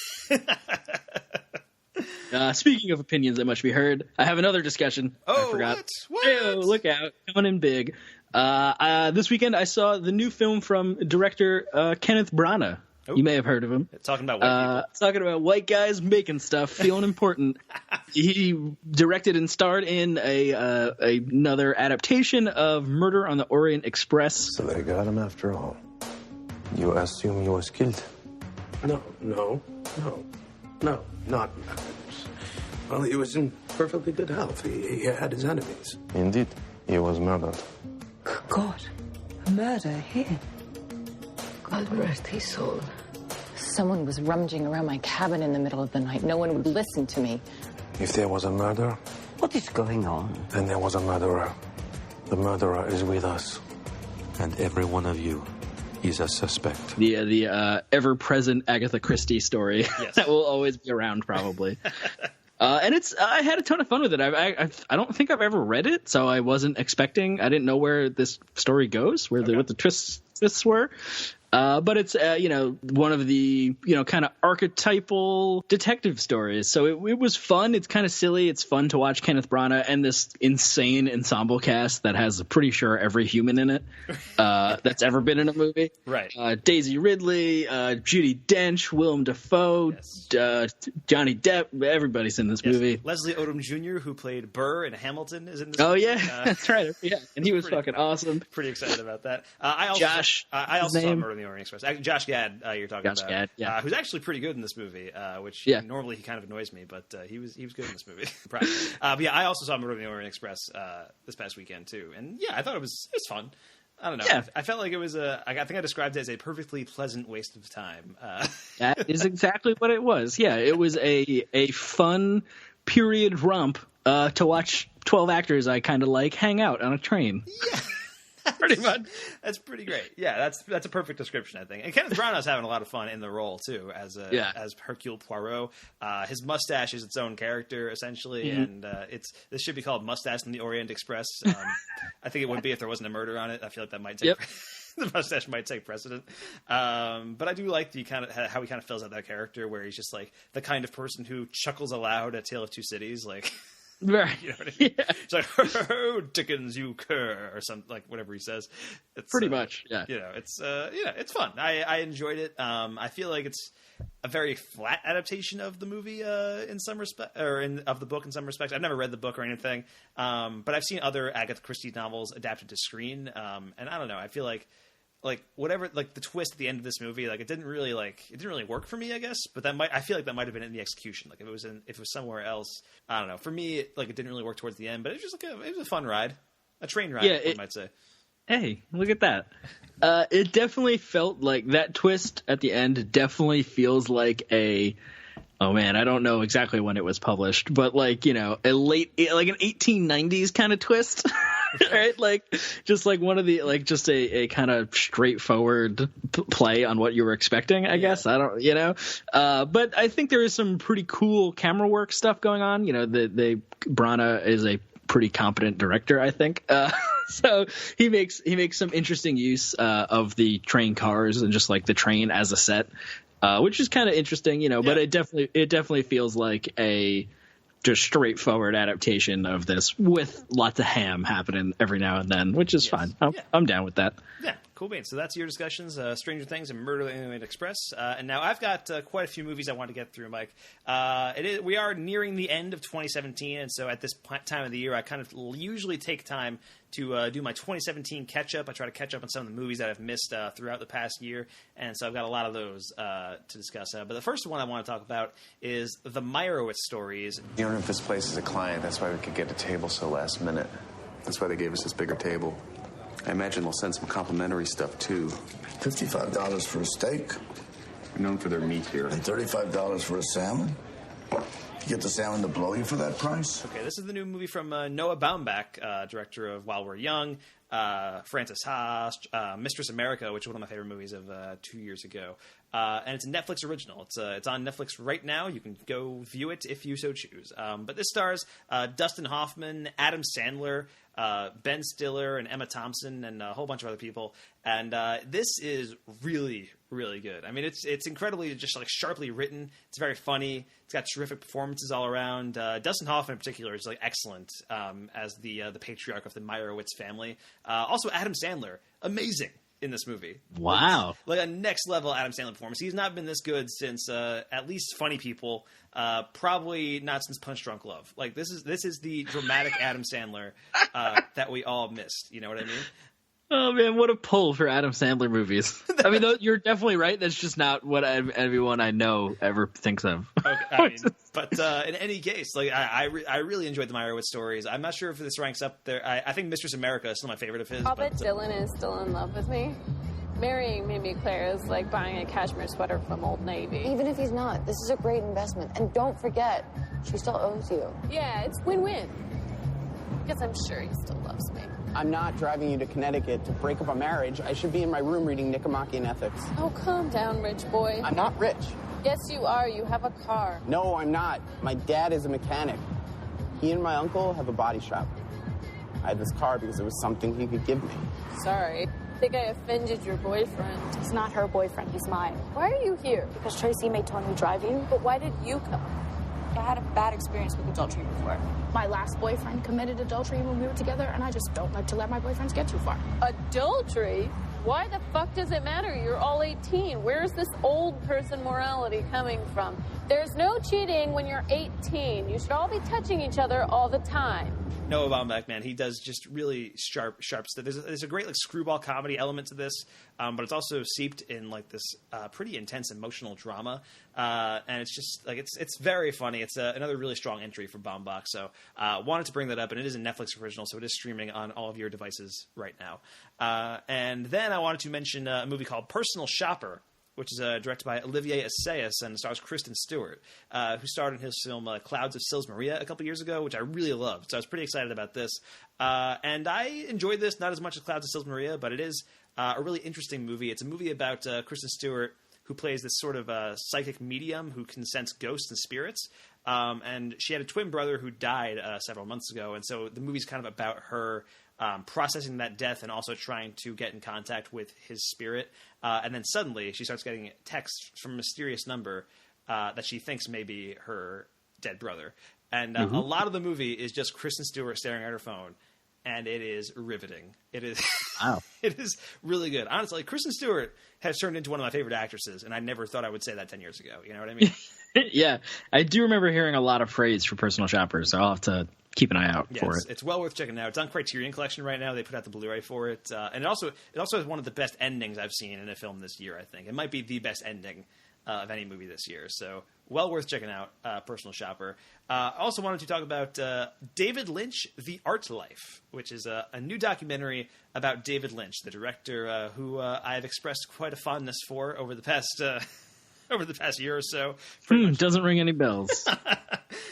Speaking of opinions that must be heard, I have another discussion. Oh, I forgot. What? Hey, look out. Coming in big. This weekend I saw the new film from director Kenneth Branagh. Oh. You may have heard of him. Talking about white people. Talking about white guys making stuff, feeling important. He directed and starred in another adaptation of Murder on the Orient Express. So they got him after all. You assume he was killed? No, not. Well, he was in perfectly good health. He had his enemies. Indeed, he was murdered. Good God, a murder here. God rest his soul. Someone was rummaging around my cabin in the middle of the night. No one would listen to me. If there was a murder, what is going on? Then there was a murderer. The murderer is with us. And every one of you is a suspect. The ever-present Agatha Christie story that will always be around, probably. And I had a ton of fun with it. I don't think I've ever read it, so I wasn't expecting. I didn't know where this story goes, what the twists were. But it's one of the kind of archetypal detective stories. So it was fun. It's kind of silly. It's fun to watch Kenneth Branagh and this insane ensemble cast that has pretty sure every human in it that's ever been in a movie. Right. Daisy Ridley, Judi Dench, Willem Dafoe, Johnny Depp. Everybody's in this movie. Leslie Odom Jr., who played Burr in Hamilton, is in this movie. Yeah, that's right. Yeah, and he was fucking awesome. Pretty excited about that. I also saw Murder on the Orient Express. Josh Gad, you're talking about. Gad, yeah. Who's actually pretty good in this movie, which normally he kind of annoys me, but he was good in this movie. But I also saw Murder on the Orient Express this past weekend too, and I thought it was fun. I don't know. Yeah. I felt like it was I think I described it as a perfectly pleasant waste of time. That is exactly what it was. Yeah, it was a fun period romp to watch 12 actors I kind of like hang out on a train. Yeah. Pretty much. That's pretty great. Yeah, that's a perfect description, I think. And Kenneth Branagh's having a lot of fun in the role too, as Hercule Poirot. His mustache is its own character essentially, and this should be called Mustache in the Orient Express. I think it would be if there wasn't a murder on it. I feel like that might take the mustache might take precedent. But I do like how he kind of fills out that character, where he's just like the kind of person who chuckles aloud at Tale of Two Cities, like. Right. You know what I mean? Yeah. It's like, oh, Dickens, you cur, or something, like whatever he says. It's pretty much, yeah. It's fun. I enjoyed it. I feel like it's a very flat adaptation of the movie in some respect, of the book in some respects. I've never read the book or anything, but I've seen other Agatha Christie novels adapted to screen, and I don't know. I feel like whatever, like the twist at the end of this movie, like it didn't really work for me, I guess. But I feel like that might have been in the execution. Like if it was somewhere else, I don't know. For me, it didn't really work towards the end. But it was just it was a fun ride, a train ride, one might say. Hey, look at that. It definitely felt like that twist at the end definitely feels like oh man, I don't know exactly when it was published, but an 1890s kind of twist. right? Like, just like one of the, like, just a kind of straightforward play on what you were expecting, I guess. I don't, but I think there is some pretty cool camera work stuff going on. Brana is a pretty competent director, I think. So he makes some interesting use of the train cars and just like the train as a set, which is kind of interesting, but it definitely feels like a just straightforward adaptation of this with lots of ham happening every now and then, which is fine. I'm down with that. Yeah, cool beans. So that's your discussions, Stranger Things and Murder on the Orient Express. And now I've got quite a few movies I want to get through, Mike. We are nearing the end of 2017, and so at this time of the year, I kind of usually take time to do my 2017 catch-up. I try to catch up on some of the movies that I've missed throughout the past year, and so I've got a lot of those to discuss. But the first one I want to talk about is the Meyerowitz stories. You don't know if this place is a client. That's why we could get a table so last minute. That's why they gave us this bigger table. I imagine they'll send some complimentary stuff, too. $55 for a steak. We're known for their meat here. And $35 for a salmon? You get the salmon to blow you for that price? Okay, this is the new movie from Noah Baumbach, director of While We're Young, Francis Ha, Mistress America, which is one of my favorite movies of 2 years ago. And it's a Netflix original. It's on Netflix right now. You can go view it if you so choose. But this stars Dustin Hoffman, Adam Sandler, Ben Stiller, and Emma Thompson, and a whole bunch of other people. And this is really, really good. I mean, it's incredibly just like sharply written. It's very funny. It's got terrific performances all around. Dustin Hoffman in particular is like excellent as the patriarch of the Meyerowitz family. Also, Adam Sandler, amazing in this movie. Wow. Like a next level Adam Sandler performance. He's not been this good since at least Funny People, probably not since Punch Drunk Love. Like this is the dramatic Adam Sandler that we all missed. You know what I mean? Oh man, what a pull for Adam Sandler movies. I mean, you're definitely right. That's just not what everyone I know ever thinks of. Okay, I mean, but in any case, like I really enjoyed the Meyerowitz stories. I'm not sure if this ranks up there. I think Mistress America is still my favorite of his. I'll bet Dylan is still in love with me. Marrying Mimi Claire is like buying a cashmere sweater from Old Navy. Even if he's not, this is a great investment. And don't forget, she still owes you. Yeah, it's win-win. Because I'm sure he still loves me. I'm not driving you to Connecticut to break up a marriage. I should be in my room reading Nicomachean Ethics. Oh, calm down, rich boy. I'm not rich. Yes, you are. You have a car. No, I'm not. My dad is a mechanic. He and my uncle have a body shop. I had this car because it was something he could give me. Sorry. I think I offended your boyfriend. He's not her boyfriend. He's mine. Why are you here? Because Tracy made Tony drive you. But why did you come? I had a bad experience with adultery before. My last boyfriend committed adultery when we were together, and I just don't like to let my boyfriends get too far. Adultery? Why the fuck does it matter? You're all 18. Where's this old person morality coming from? There's no cheating when you're 18. You should all be touching each other all the time. Noah Baumbach, man, he does just really sharp stuff. There's a great like screwball comedy element to this, but it's also seeped in like this pretty intense emotional drama, and it's just like it's very funny. It's another really strong entry for Baumbach. So wanted to bring that up, and it is a Netflix original, so it is streaming on all of your devices right now. And then I wanted to mention a movie called Personal Shopper, which is directed by Olivier Assayas and stars Kristen Stewart, who starred in his film Clouds of Sils Maria a couple years ago, which I really loved. So I was pretty excited about this. And I enjoyed this, not as much as Clouds of Sils Maria, but it is a really interesting movie. It's a movie about Kristen Stewart, who plays this sort of psychic medium who can sense ghosts and spirits. And she had a twin brother who died several months ago. And so the movie's kind of about her processing that death and also trying to get in contact with his spirit. And then suddenly she starts getting texts from a mysterious number that she thinks may be her dead brother. And a lot of the movie is just Kristen Stewart staring at her phone. And it is riveting. It is wow. It is really good. Honestly, Kristen Stewart has turned into one of my favorite actresses, and I never thought I would say that 10 years ago. You know what I mean? Yeah. I do remember hearing a lot of praise for Personal Shopper, so I'll have to keep an eye out for it. It's well worth checking out. It's on Criterion Collection right now. They put out the Blu-ray for it. And it also has one of the best endings I've seen in a film this year, I think. It might be the best ending of any movie this year. So well worth checking out, Personal Shopper. I also wanted to talk about David Lynch, The Art Life, which is a new documentary about David Lynch, the director who I've expressed quite a fondness for over the past over the past year or so. Doesn't ring any bells.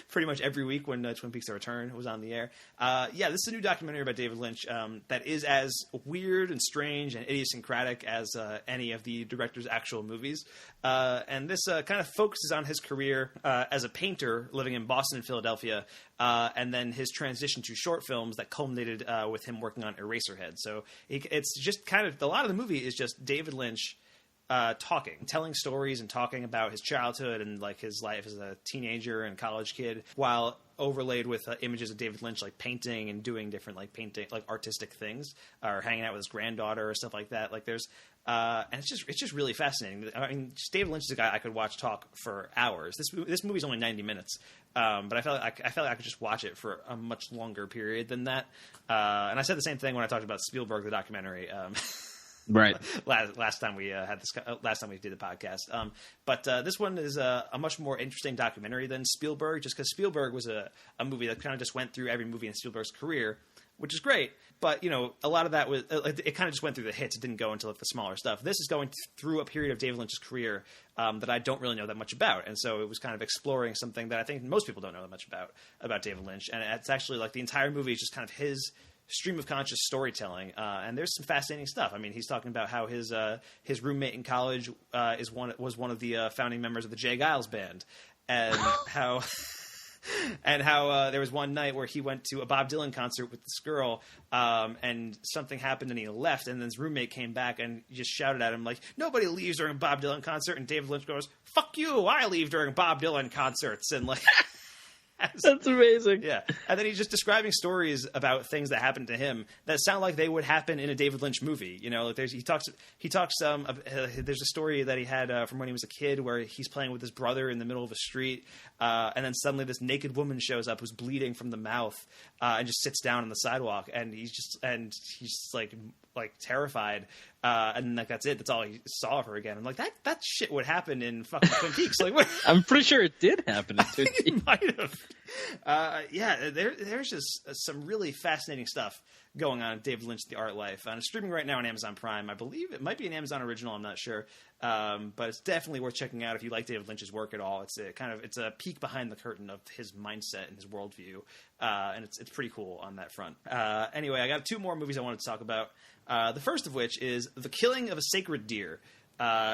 Pretty much every week when Twin Peaks: The Return was on the air. This is a new documentary about David Lynch that is as weird and strange and idiosyncratic as any of the director's actual movies. And this kind of focuses on his career as a painter living in Boston and Philadelphia, and then his transition to short films that culminated with him working on Eraserhead. So it's just kind of, a lot of the movie is just David Lynch telling stories and talking about his childhood and like his life as a teenager and college kid, while overlaid with images of David Lynch like painting and doing different like artistic things, or hanging out with his granddaughter or stuff like that. Like there's and it's just really fascinating. I mean, David Lynch is a guy I could watch talk for hours. This movie's only 90 minutes, but I felt like I could just watch it for a much longer period than that. And I said the same thing when I talked about Spielberg, the documentary. Right. Last time we last time we did the podcast. But this one is a much more interesting documentary than Spielberg, just because Spielberg was a movie that kind of just went through every movie in Spielberg's career, which is great. But, you know, a lot of that was it kind of just went through the hits. It didn't go into like the smaller stuff. This is going through a period of David Lynch's career that I don't really know that much about. And so it was kind of exploring something that I think most people don't know that much about David Lynch. And it's actually like the entire movie is just kind of his stream of conscious storytelling, and there's some fascinating stuff. I mean, he's talking about how his roommate in college was one of the founding members of the Jay Giles band, and how there was one night where he went to a Bob Dylan concert with this girl, and something happened and he left, and then his roommate came back and just shouted at him like, "Nobody leaves during a Bob Dylan concert," and David Lynch goes, "Fuck you! I leave during Bob Dylan concerts," and like. That's amazing. Yeah. And then he's just describing stories about things that happened to him that sound like they would happen in a David Lynch movie. You know, like he talks there's a story that he had from when he was a kid where he's playing with his brother in the middle of a street, and then suddenly this naked woman shows up who's bleeding from the mouth, and just sits down on the sidewalk, and he's just like terrified, and like that's it. That's all he saw of her again. I'm like, that shit would happen in fucking Twin Peaks. Like, what? I'm pretty sure it did happen in Twin Peaks. It might have. There's just some really fascinating stuff going on in David Lynch: The Art Life. And it's streaming right now on Amazon Prime. I believe it might be an Amazon original. I'm not sure, but it's definitely worth checking out if you like David Lynch's work at all. It's a peek behind the curtain of his mindset and his worldview, and it's pretty cool on that front. Anyway, I got two more movies I wanted to talk about. The first of which is The Killing of a Sacred Deer,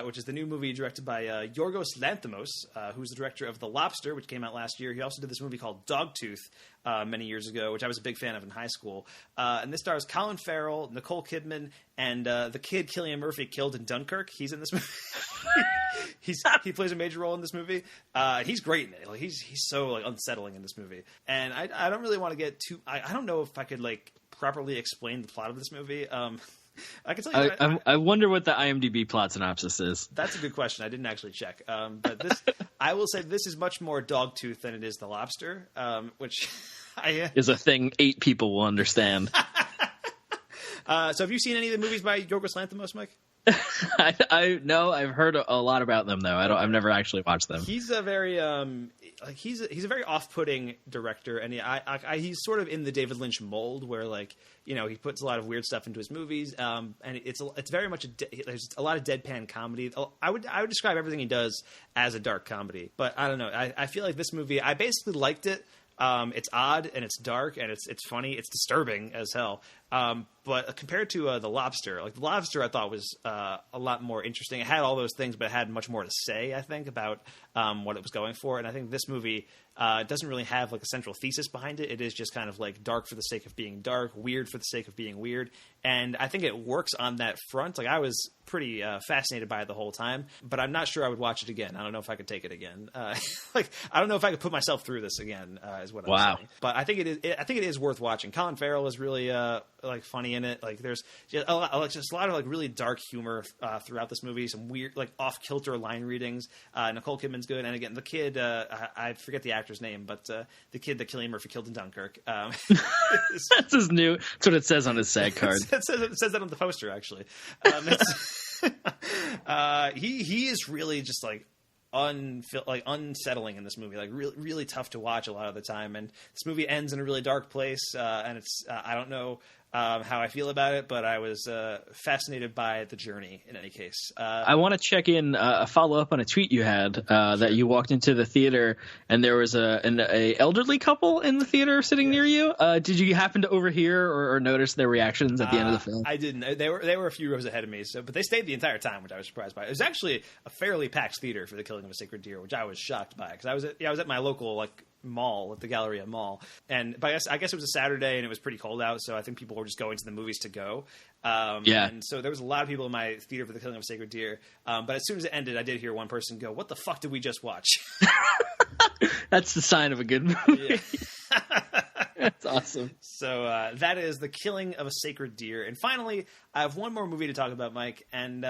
which is the new movie directed by Yorgos Lanthimos, who's the director of The Lobster, which came out last year. He also did this movie called Dogtooth many years ago, which I was a big fan of in high school. And this stars Colin Farrell, Nicole Kidman, and the kid Cillian Murphy killed in Dunkirk. He's in this movie. He plays a major role in this movie. He's great in it. Like, he's so like unsettling in this movie. And I don't really want to get too. I don't know if I could like properly explain the plot of this movie. I can tell you. I wonder what the IMDb plot synopsis is. That's a good question. I didn't actually check. But this, I will say, this is much more Dogtooth than it is The Lobster, which is a thing 8 people will understand. So, have you seen any of the movies by Yorgos Lanthimos, Mike? I know I've heard a lot about them though. I've never actually watched them. He's a very he's a very off-putting director, and he's sort of in the David Lynch mold where like, you know, he puts a lot of weird stuff into his movies, and it's very much there's a lot of deadpan comedy. I would describe everything he does as a dark comedy, but I don't know. I feel like this movie, I basically liked it. It's odd and it's dark and it's funny. It's disturbing as hell. But compared to The Lobster, like The Lobster, I thought was a lot more interesting. It had all those things, but it had much more to say, I think, about what it was going for. And I think this movie doesn't really have like a central thesis behind it. It is just kind of like dark for the sake of being dark, weird for the sake of being weird. And I think it works on that front. Like, I was pretty fascinated by it the whole time, but I'm not sure I would watch it again. I don't know if I could take it again. Like, I don't know if I could put myself through this again. Is what I'm saying. But I think it is worth watching. Colin Farrell is really like funny in it. Like, there's just a lot of like really dark humor throughout this movie. Some weird like off kilter line readings. Nicole Kidman's good, and again the kid I forget the actor's name, but the kid that Cillian Murphy killed in Dunkirk. That's his new. That's what it says on his SAG card. It says that on the poster actually. He is really just like unsettling in this movie, like really tough to watch a lot of the time. And this movie ends in a really dark place, and it's I don't know how I feel about it, but I was fascinated by the journey in any case. I want to check in a follow-up on a tweet you had that you walked into the theater and there was an elderly couple in the theater sitting near you. Did you happen to overhear or notice their reactions at the end of the film? I didn't. They were a few rows ahead of me, but they stayed the entire time, which I was surprised by. It was actually a fairly packed theater for The Killing of a Sacred Deer, which I was shocked by because I was at my local mall at the Galleria Mall, but I guess it was a Saturday and it was pretty cold out, so I think people were just going to the movies to go. And so there was a lot of people in my theater for The Killing of a Sacred Deer. But as soon as it ended, I did hear one person go, "What the fuck did we just watch?" That's the sign of a good movie. That's awesome. So that is The Killing of a Sacred Deer. And finally, I have one more movie to talk about, Mike, and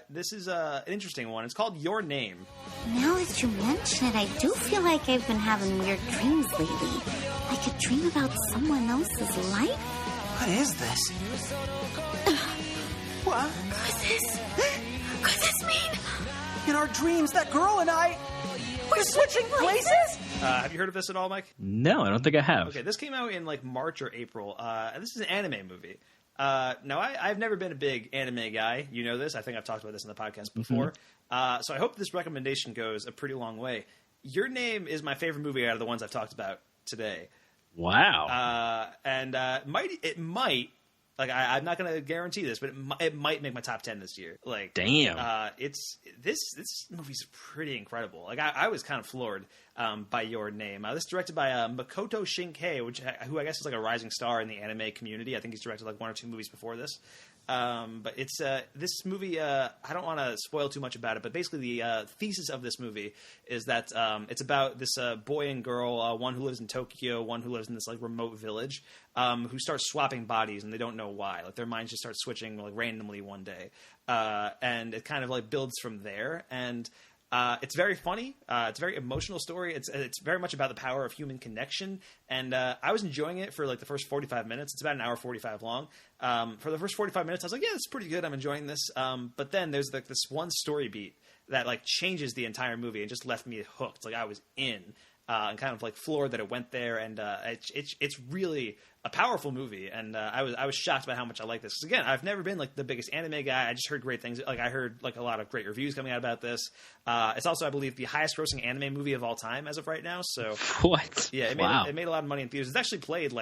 this is an interesting one. It's called Your Name. Now that you mention it, I do feel like I've been having weird dreams lately. I could dream about someone else's life. What is this? What? Could this mean? In our dreams, that girl and I... We're switching places? Have you heard of this at all, Mike? No, I don't think I have. Okay, this came out in March or April. This is an anime movie. Now, I've never been a big anime guy. You know this. I think I've talked about this in the podcast before. So I hope this recommendation goes a pretty long way. Your Name is my favorite movie out of the ones I've talked about today. Wow. It might. I'm not going to guarantee this, but it might make my top 10 this year. Damn. This movie's pretty incredible. I was kind of floored by Your Name. This is directed by Makoto Shinkai, who I guess is a rising star in the anime community. I think he's directed one or two movies before this. But it's this movie. I don't want to spoil too much about it, but basically the thesis of this movie is that it's about this boy and girl, one who lives in Tokyo, one who lives in this remote village, who start swapping bodies and they don't know why. Their minds just start switching randomly one day, and it kind of builds from there. And it's very funny. It's a very emotional story. It's very much about the power of human connection. And I was enjoying it for the first 45 minutes. It's about an hour 45 long. For the first 45 minutes, I was like, yeah, it's pretty good. I'm enjoying this. But then there's this one story beat that changes the entire movie and just left me hooked. I was in. And kind of floored that it went there, and it's really a powerful movie, and I was shocked by how much I like this. Because again, I've never been the biggest anime guy. I just heard great things. I heard a lot of great reviews coming out about this. It's also, I believe, the highest grossing anime movie of all time as of right now. So what? Yeah, it made a lot of money in theaters. It's actually played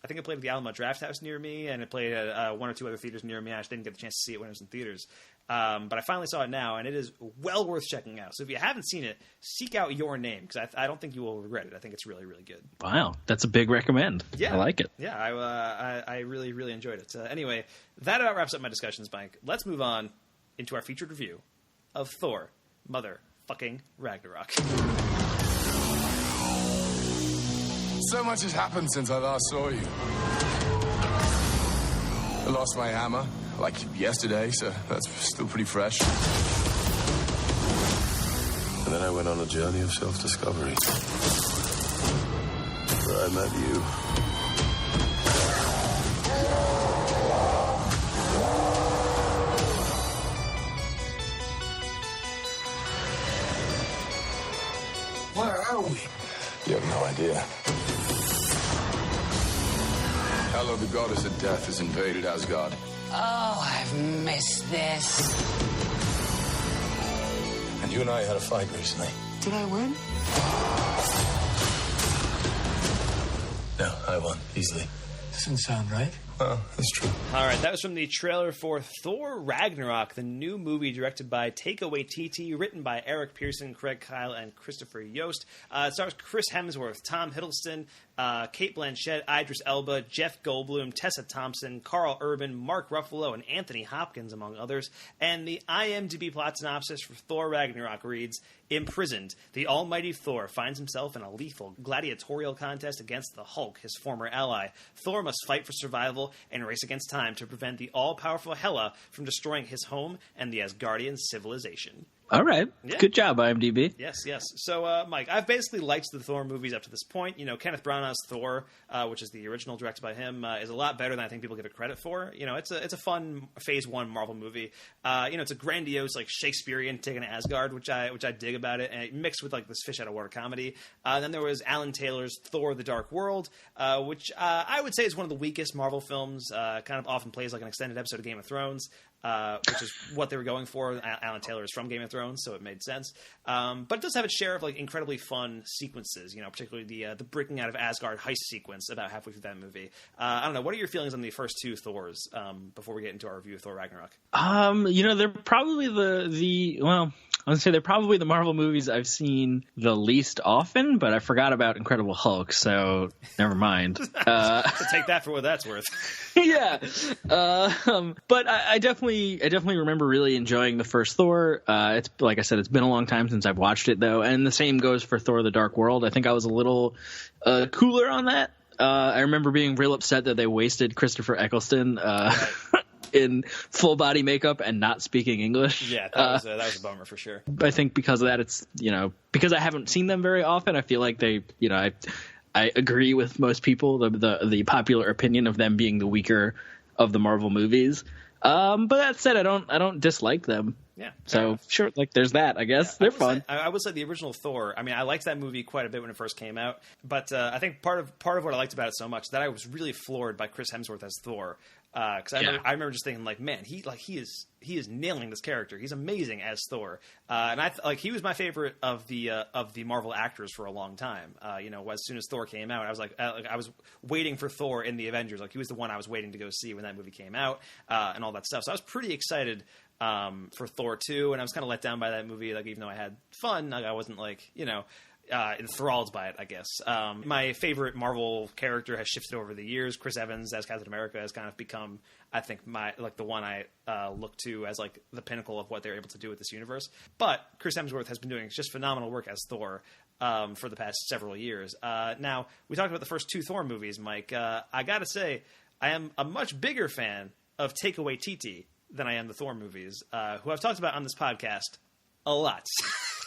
I think it played at the Alamo Draft House near me, and it played at one or two other theaters near me. I just didn't get the chance to see it when it was in theaters. But I finally saw it now, and it is well worth checking out. So if you haven't seen it, seek out Your Name, because I don't think you will regret it. I think it's really, really good. Wow, that's a big recommend. Yeah. I like it. Yeah, I really, really enjoyed it. Anyway, that about wraps up my discussions, Mike. Let's move on into our featured review of Thor, Motherfucking Ragnarok. So much has happened since I last saw you. I lost my hammer, yesterday, so that's still pretty fresh. And then I went on a journey of self-discovery, where I met you. Where are we? You have no idea. Hela, the goddess of death, has invaded Asgard. Oh, I've missed this. And you and I had a fight recently. Did I win? No, I won, easily. Doesn't sound right. Well, that's true. All right, that was from the trailer for Thor Ragnarok, the new movie directed by Taika Waititi, written by Eric Pearson, Craig Kyle, and Christopher Yost. It stars Chris Hemsworth, Tom Hiddleston, Cate Blanchett, Idris Elba, Jeff Goldblum, Tessa Thompson, Carl Urban, Mark Ruffalo, and Anthony Hopkins, among others. And the IMDb plot synopsis for Thor Ragnarok reads, imprisoned, the almighty Thor finds himself in a lethal gladiatorial contest against the Hulk, his former ally. Thor must fight for survival and race against time to prevent the all-powerful Hela from destroying his home and the Asgardian civilization. All right. Yeah. Good job, IMDb. Yes. So, Mike, I've basically liked the Thor movies up to this point. Kenneth Branagh's Thor, which is the original directed by him, is a lot better than I think people give it credit for. It's a fun Phase 1 Marvel movie. It's a grandiose, like, Shakespearean take on Asgard, which I dig about it, and it mixed with, like, this fish out of water comedy. Then there was Alan Taylor's Thor: The Dark World, which I would say is one of the weakest Marvel films, kind of often plays like an extended episode of Game of Thrones. Which is what they were going for. Alan Taylor is from Game of Thrones, so it made sense. But it does have its share of like incredibly fun sequences. Particularly the breaking out of Asgard heist sequence about halfway through that movie. I don't know. What are your feelings on the first two Thors before we get into our review of Thor Ragnarok? They're probably I would say they're probably the Marvel movies I've sine the least often, but I forgot about Incredible Hulk, so never mind. So take that for what that's worth. Yeah. But I definitely remember really enjoying the first Thor. It's like I said, it's been a long time since I've watched it though, and the same goes for Thor: The Dark World. I think I was a little cooler on that. I remember being real upset that they wasted Christopher Eccleston in full body makeup and not speaking English. Yeah, that was a bummer for sure. I think because of that, it's because I haven't seen them very often. I feel like they I agree with most people the popular opinion of them being the weaker of the Marvel movies. But that said, I don't dislike them. Yeah. So sure, like there's that. I guess they're fun. I would say the original Thor. I mean, I liked that movie quite a bit when it first came out. But I think part of what I liked about it so much that I was really floored by Chris Hemsworth as Thor. Because I remember just thinking like, man, he is nailing this character. He's amazing as Thor. And he was my favorite of the Marvel actors for a long time. As soon as Thor came out, I was I was waiting for Thor in the Avengers. Like he was the one I was waiting to go see when that movie came out and all that stuff. So I was pretty excited for Thor 2, and I was kind of let down by that movie. Like even though I had fun, like I wasn't enthralled by it, I guess. My favorite Marvel character has shifted over the years. Chris Evans as Captain America has kind of become, I think, the one I look to as like the pinnacle of what they're able to do with this universe. But Chris Hemsworth has been doing just phenomenal work as Thor for the past several years. Now, we talked about the first two Thor movies, Mike. I gotta say, I am a much bigger fan of Taika Waititi than I am the Thor movies, who I've talked about on this podcast a lot.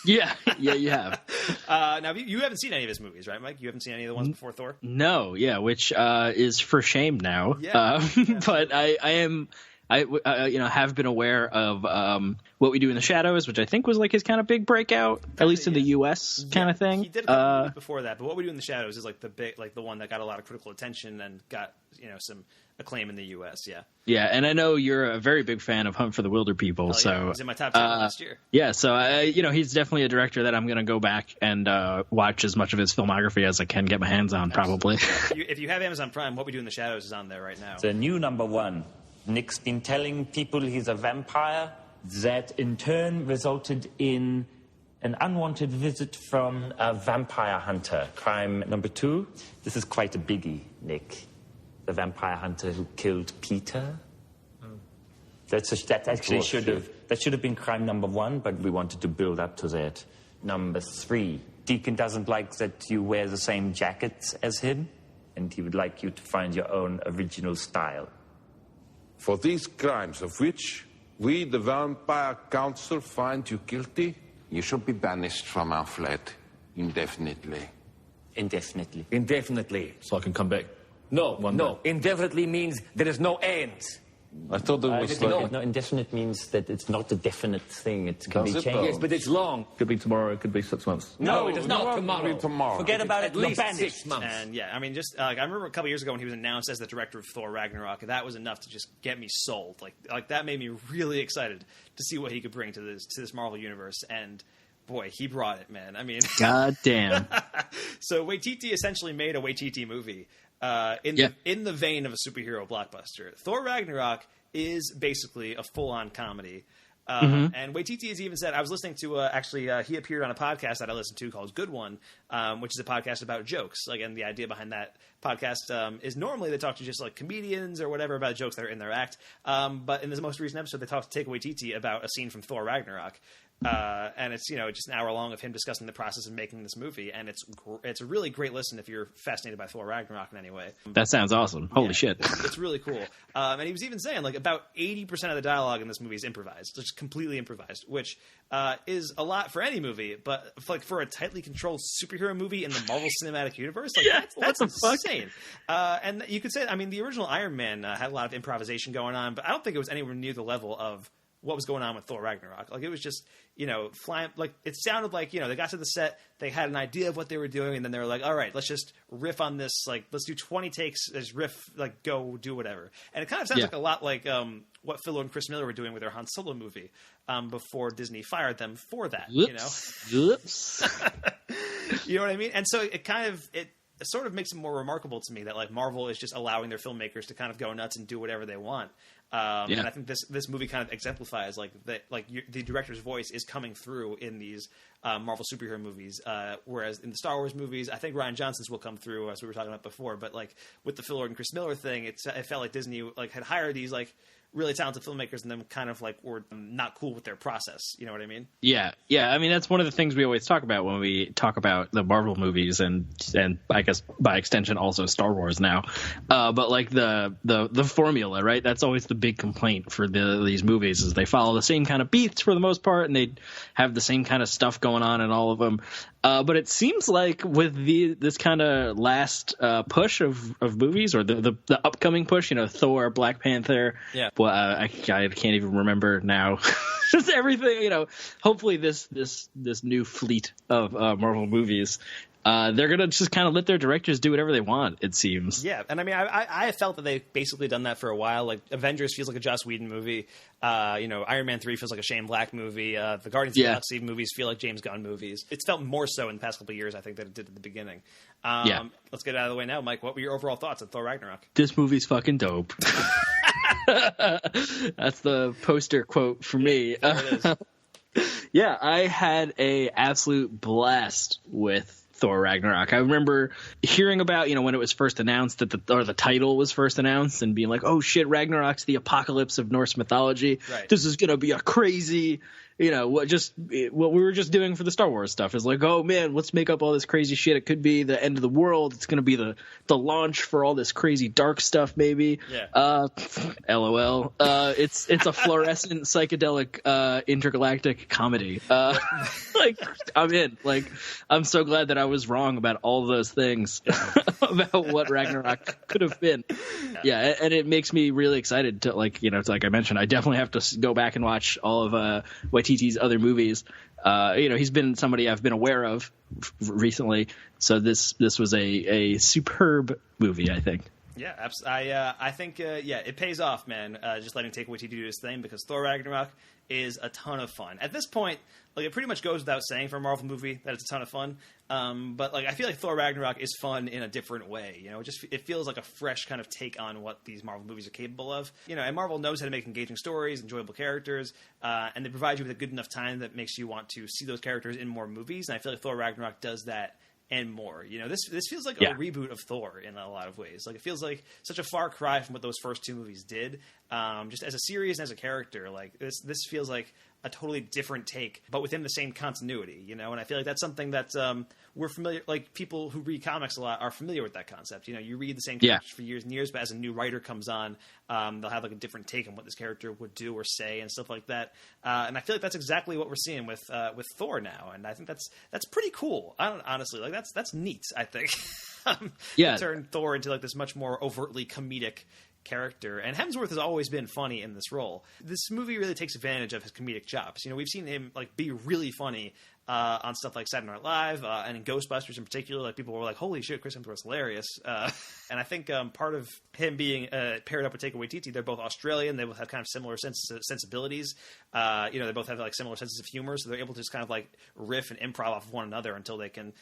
Yeah, you have. Now, you haven't seen any of his movies, right, Mike? You haven't seen any of the ones before Thor? No, yeah, which is for shame now. Yeah. But I have been aware of What We Do in the Shadows, which I think was like his kind of big breakout, at least in the U.S. kind of thing. He did a couple movies before that, but What We Do in the Shadows is like the one that got a lot of critical attention and got some acclaim in the U.S. Yeah. Yeah, and I know you're a very big fan of Hunt for the Wilder People. Yeah. So He was in my top 10 last year. Yeah, so he's definitely a director that I'm going to go back and watch as much of his filmography as I can get my hands on. Probably. If you have Amazon Prime, What We Do in the Shadows is on there right now. The new number one. Nick's been telling people he's a vampire. That in turn resulted in an unwanted visit from a vampire hunter. Crime number 2. This is quite a biggie, Nick. The vampire hunter who killed Peter. That actually should have been crime number 1, but we wanted to build up to that. Number 3. Deacon doesn't like that you wear the same jackets as him, and he would like you to find your own original style. For these crimes of which we, the Vampire Council, find you guilty, you should be banished from our flat indefinitely. Indefinitely. Indefinitely. So I can come back. No. Indefinitely means there is no end. I thought that was No, indefinite means that it's not a definite thing. It can be changed. Yes, but it's long. Could be tomorrow. It could be 6 months. No, it is not tomorrow. Forget about it. At least banished. 6 months. And yeah, I mean, just I remember a couple years ago when he was announced as the director of Thor Ragnarok, that was enough to just get me sold. Like that made me really excited to see what he could bring to this Marvel universe. And boy, he brought it, man. I mean, God damn. So Waititi essentially made a Waititi movie in the vein of a superhero blockbuster. Thor Ragnarok is basically a full-on comedy. And Waititi has even said, I was listening to, he appeared on a podcast that I listened to called Good One, which is a podcast about jokes. And the idea behind that podcast is normally they talk to just like comedians or whatever about jokes that are in their act. But in this most recent episode, they talked to Taika Waititi about a scene from Thor Ragnarok. And it's just an hour long of him discussing the process of making this movie, and it's a really great listen if you're fascinated by Thor Ragnarok in any way. That sounds awesome. Holy shit. It's really cool. And he was even saying like about 80% of the dialogue in this movie is improvised, just completely improvised, which is a lot for any movie, but for a tightly controlled superhero movie in the Marvel Cinematic Universe, that's insane. And you could say, I mean, the original Iron Man had a lot of improvisation going on, but I don't think it was anywhere near the level of what was going on with Thor Ragnarok. Like, it was just, flying, like, it sounded like, they got to the set, they had an idea of what they were doing, and then they were like, all right, let's just riff on this, like, let's do 20 takes, just riff, like, go do whatever. And it kind of sounds like a lot like what Phil and Chris Miller were doing with their Han Solo movie before Disney fired them for that, Oops. You know what I mean? And so it sort of makes it more remarkable to me that, like, Marvel is just allowing their filmmakers to kind of go nuts and do whatever they want. And I think this movie kind of exemplifies the director's voice is coming through in these Marvel superhero movies, whereas in the Star Wars movies, I think Rian Johnson's will come through, as we were talking about before. But like with the Phil Lord and Chris Miller thing, it felt like Disney had hired these really talented filmmakers and then kind of were not cool with their process. You know what I mean? Yeah. I mean, that's one of the things we always talk about when we talk about the Marvel movies and I guess by extension also Star Wars now. But like the formula, right? That's always the big complaint for these movies is they follow the same kind of beats for the most part and they have the same kind of stuff going on in all of them. But it seems like with this kind of last push of movies or the upcoming push, Thor, Black Panther. Yeah. Well, I can't even remember now. Just everything, hopefully this new fleet of Marvel movies, they're going to just kind of let their directors do whatever they want, it seems. Yeah, and I mean, I felt that they've basically done that for a while. Like, Avengers feels like a Joss Whedon movie. Iron Man 3 feels like a Shane Black movie. The Guardians of the Galaxy movies feel like James Gunn movies. It's felt more so in the past couple of years, I think, than it did at the beginning. Let's get it out of the way now. Mike, what were your overall thoughts on Thor Ragnarok? This movie's fucking dope. That's the poster quote for me. Yeah, I had a absolute blast with Thor Ragnarok. I remember hearing about, when it was first announced that the title was first announced and being like, oh shit, Ragnarok's the apocalypse of Norse mythology. Right. This is going to be a crazy, what we were just doing for the Star Wars stuff is like, oh man, let's make up all this crazy shit. It could be the end of the world. It's going to be the launch for all this crazy dark stuff, maybe. Yeah. LOL. It's a fluorescent psychedelic intergalactic comedy. I'm in. Like, I'm so glad that I was wrong about all those things about what Ragnarok could have been. Yeah, and it makes me really excited to like I mentioned, I definitely have to go back and watch all of Waititi's other movies. He's been somebody I've been aware of recently, so this was a superb movie, I think. Yeah, I think it pays off, man. Just letting Taika Waititi do his thing, because Thor Ragnarok is a ton of fun. At this point, like, it pretty much goes without saying for a Marvel movie that it's a ton of fun. But like, I feel like Thor Ragnarok is fun in a different way. It feels like a fresh kind of take on what these Marvel movies are capable of. And Marvel knows how to make engaging stories, enjoyable characters, and they provide you with a good enough time that makes you want to see those characters in more movies. And I feel like Thor Ragnarok does that and more. This feels like a reboot of Thor in a lot of ways. Like, it feels like such a far cry from what those first two movies did. Just as a series and as a character, like this feels like a totally different take, but within the same continuity, And I feel like that's something that we're familiar, like, people who read comics a lot are familiar with that concept. You read the same characters for years and years, but as a new writer comes on, they'll have like a different take on what this character would do or say and stuff like that. And I feel like that's exactly what we're seeing with Thor now, and I think that's pretty cool. Honestly, like, that's neat, I think. To turn Thor into like this much more overtly comedic character, and Hemsworth has always been funny in this role. This movie really takes advantage of his comedic chops. We've seen him like be really funny on stuff like Saturday Night Live and in Ghostbusters in particular. Like, people were like, "Holy shit, Chris Hemsworth's hilarious!" And I think part of him being paired up with Taika Waititi, they're both Australian. They both have kind of similar sensibilities. They both have like similar senses of humor, so they're able to just kind of like riff and improv off of one another until they can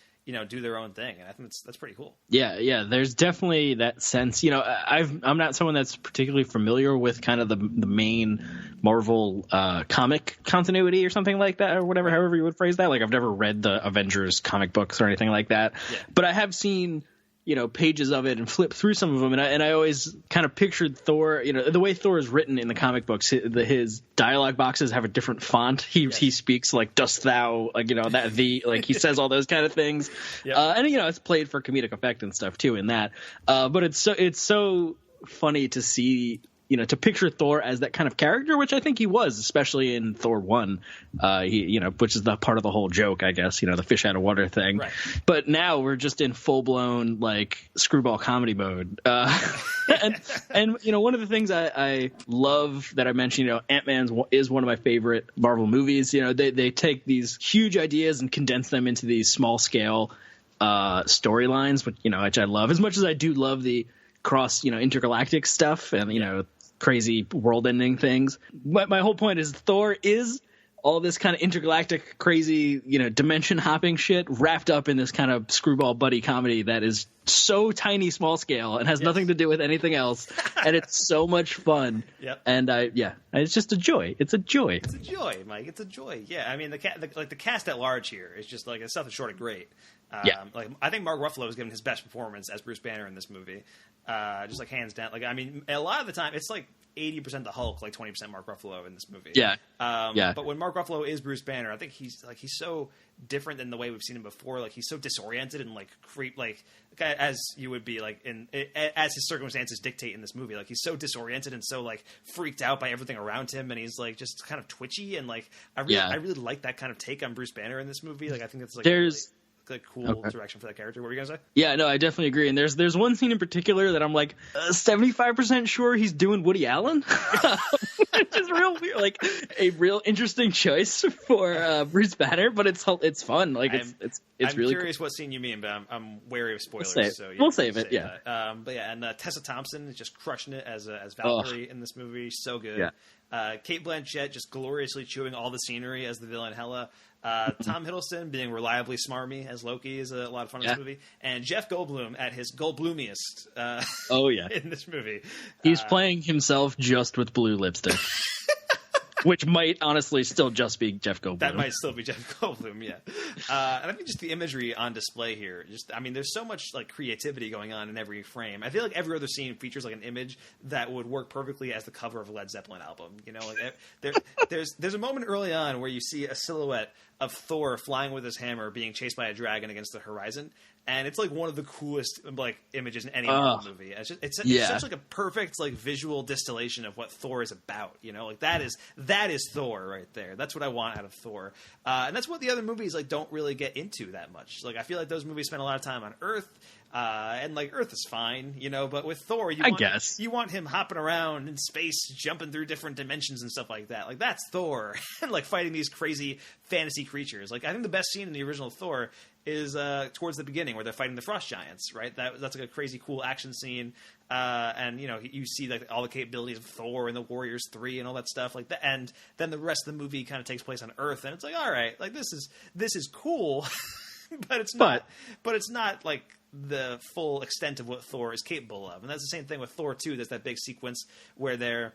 do their own thing, and I think that's pretty cool. Yeah. There's definitely that sense. I'm not someone that's particularly familiar with kind of the main Marvel comic continuity or something like that, or whatever, however you would phrase that. Like, I've never read the Avengers comic books or anything like that, but I have seen pages of it and flip through some of them, and I always kind of pictured Thor, the way Thor is written in the comic books, his dialogue boxes have a different font. He speaks like "dost thou," that he says all those kind of things. Yep. And it's played for comedic effect and stuff too in that. But it's so funny to see, to picture Thor as that kind of character, which I think he was, especially in Thor 1, which is the part of the whole joke, I guess, the fish out of water thing. Right. But now we're just in full blown screwball comedy mode. And one of the things I love that I mentioned, Ant-Man is one of my favorite Marvel movies. They take these huge ideas and condense them into these small scale storylines, which I love as much as I do love the cross, intergalactic stuff and, crazy world-ending things. My whole point is Thor is all this kind of intergalactic, crazy, dimension-hopping shit wrapped up in this kind of screwball buddy comedy that is so tiny, small scale and has nothing to do with anything else, and it's so much fun. Yep. And it's just a joy. It's a joy. It's a joy, Mike. It's a joy. Yeah, I mean, the cast at large here is just it's nothing short of great. I think Mark Ruffalo was giving his best performance as Bruce Banner in this movie. Just hands down. A lot of the time, it's 80% the Hulk, 20% Mark Ruffalo in this movie. Yeah. But when Mark Ruffalo is Bruce Banner, I think he's so different than the way we've seen him before. He's so disoriented and as you would be as his circumstances dictate in this movie. He's so disoriented and so freaked out by everything around him, and he's just kind of twitchy and I really like that kind of take on Bruce Banner in this movie. I think it's there's cool direction for that character. What were you gonna say? Yeah, no, I definitely agree. And there's one scene in particular that I'm 75% sure he's doing Woody Allen, which is real weird, a real interesting choice for Bruce Banner. But it's fun. It's I'm really curious cool. what scene you mean, but I'm wary of spoilers. We'll save it. Yeah. But yeah, and Tessa Thompson is just crushing it as Valkyrie in this movie. So good. Yeah. Cate Blanchett just gloriously chewing all the scenery as the villain Hela. Tom Hiddleston being reliably smarmy as Loki is a lot of fun in this movie, and Jeff Goldblum at his Goldblumiest. In this movie, he's playing himself just with blue lipstick. Which might honestly still just be Jeff Goldblum. That might still be Jeff Goldblum, yeah. And I think just the imagery on display here, there's so much creativity going on in every frame. I feel like every other scene features an image that would work perfectly as the cover of a Led Zeppelin album. There's a moment early on where you see a silhouette of Thor flying with his hammer, being chased by a dragon against the horizon. And it's one of the coolest images in any Marvel movie. It's such a perfect visual distillation of what Thor is about. That is Thor right there. That's what I want out of Thor, and that's what the other movies don't really get into that much. I feel like those movies spend a lot of time on Earth. And Earth is fine, but with Thor, you want him hopping around in space, jumping through different dimensions and stuff like that. That's Thor, and fighting these crazy fantasy creatures. I think the best scene in the original Thor is towards the beginning where they're fighting the frost giants. Right, that's a crazy cool action scene. And you see all the capabilities of Thor and the Warriors 3 and all that stuff like that. And then the rest of the movie kind of takes place on Earth, and it's all right, this is cool, but it's not the full extent of what Thor is capable of. And that's the same thing with Thor 2. There's that big sequence where they're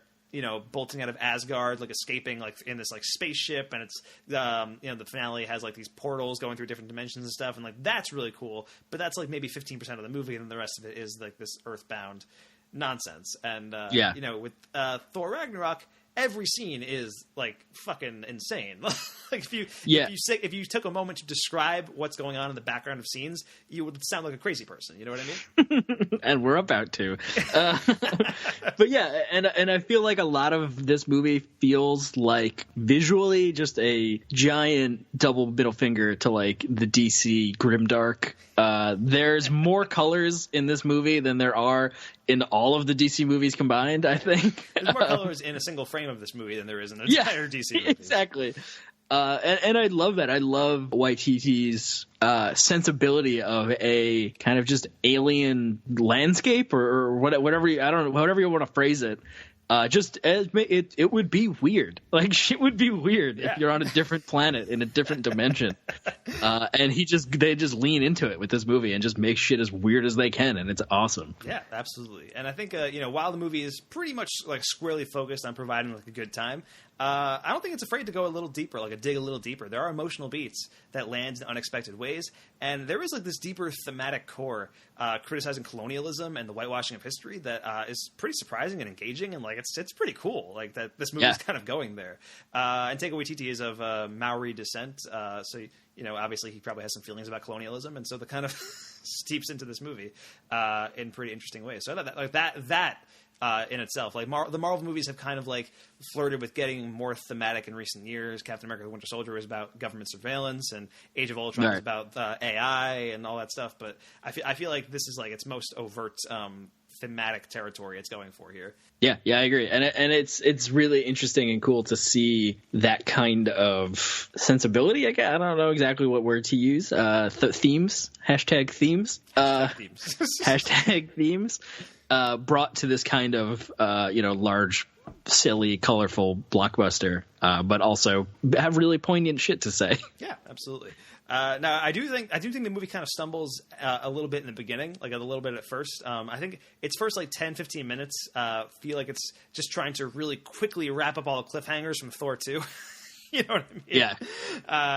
bolting out of Asgard, escaping in this spaceship, and it's the finale has these portals going through different dimensions and stuff, and that's really cool. But that's maybe 15% of the movie, and then the rest of it is this earthbound nonsense. And with Thor Ragnarok, every scene is fucking insane. If you took a moment to describe what's going on in the background of scenes, you would sound like a crazy person. You know what I mean? And we're about to. But yeah, and I feel like a lot of this movie feels visually just a giant double middle finger to the DC grimdark. There's more colors in this movie than there are in all of the DC movies combined, I think. There's more colors in a single frame of this movie than there is in the entire DC movie. Exactly. And I love that. I love Waititi's sensibility of a kind of just alien landscape or whatever you want to phrase it. It would be weird. Shit would be weird if you're on a different planet in a different dimension. And they just lean into it with this movie and just make shit as weird as they can, and it's awesome. Yeah, absolutely. And I think while the movie is pretty much squarely focused on providing a good time, I don't think it's afraid to go a little deeper, like dig a little deeper. There are emotional beats that land in unexpected ways, and there is like this deeper thematic core criticizing colonialism and the whitewashing of history that is pretty surprising and engaging, and like it's pretty cool. Like that this movie is kind of going there. And Taika Waititi is of Maori descent, so obviously he probably has some feelings about colonialism, and so the kind of steeps into this movie in pretty interesting ways. So that in itself, like the Marvel movies have kind of like flirted with getting more thematic in recent years. Captain America: The Winter Soldier is about government surveillance, and Age of Ultron is about AI and all that stuff. But I feel like this is like its most overt thematic territory it's going for here. Yeah, I agree, and it's really interesting and cool to see that kind of sensibility. I don't know exactly what word to use. Themes, hashtag themes, hashtag themes, brought to this kind of large, silly, colorful blockbuster, but also have really poignant shit to say. Yeah, absolutely. Now, I do think the movie kind of stumbles a little bit in the beginning, like a little bit at first. I think its first like 10, 15 minutes feel like it's just trying to really quickly wrap up all the cliffhangers from Thor 2. You know what I mean? Yeah.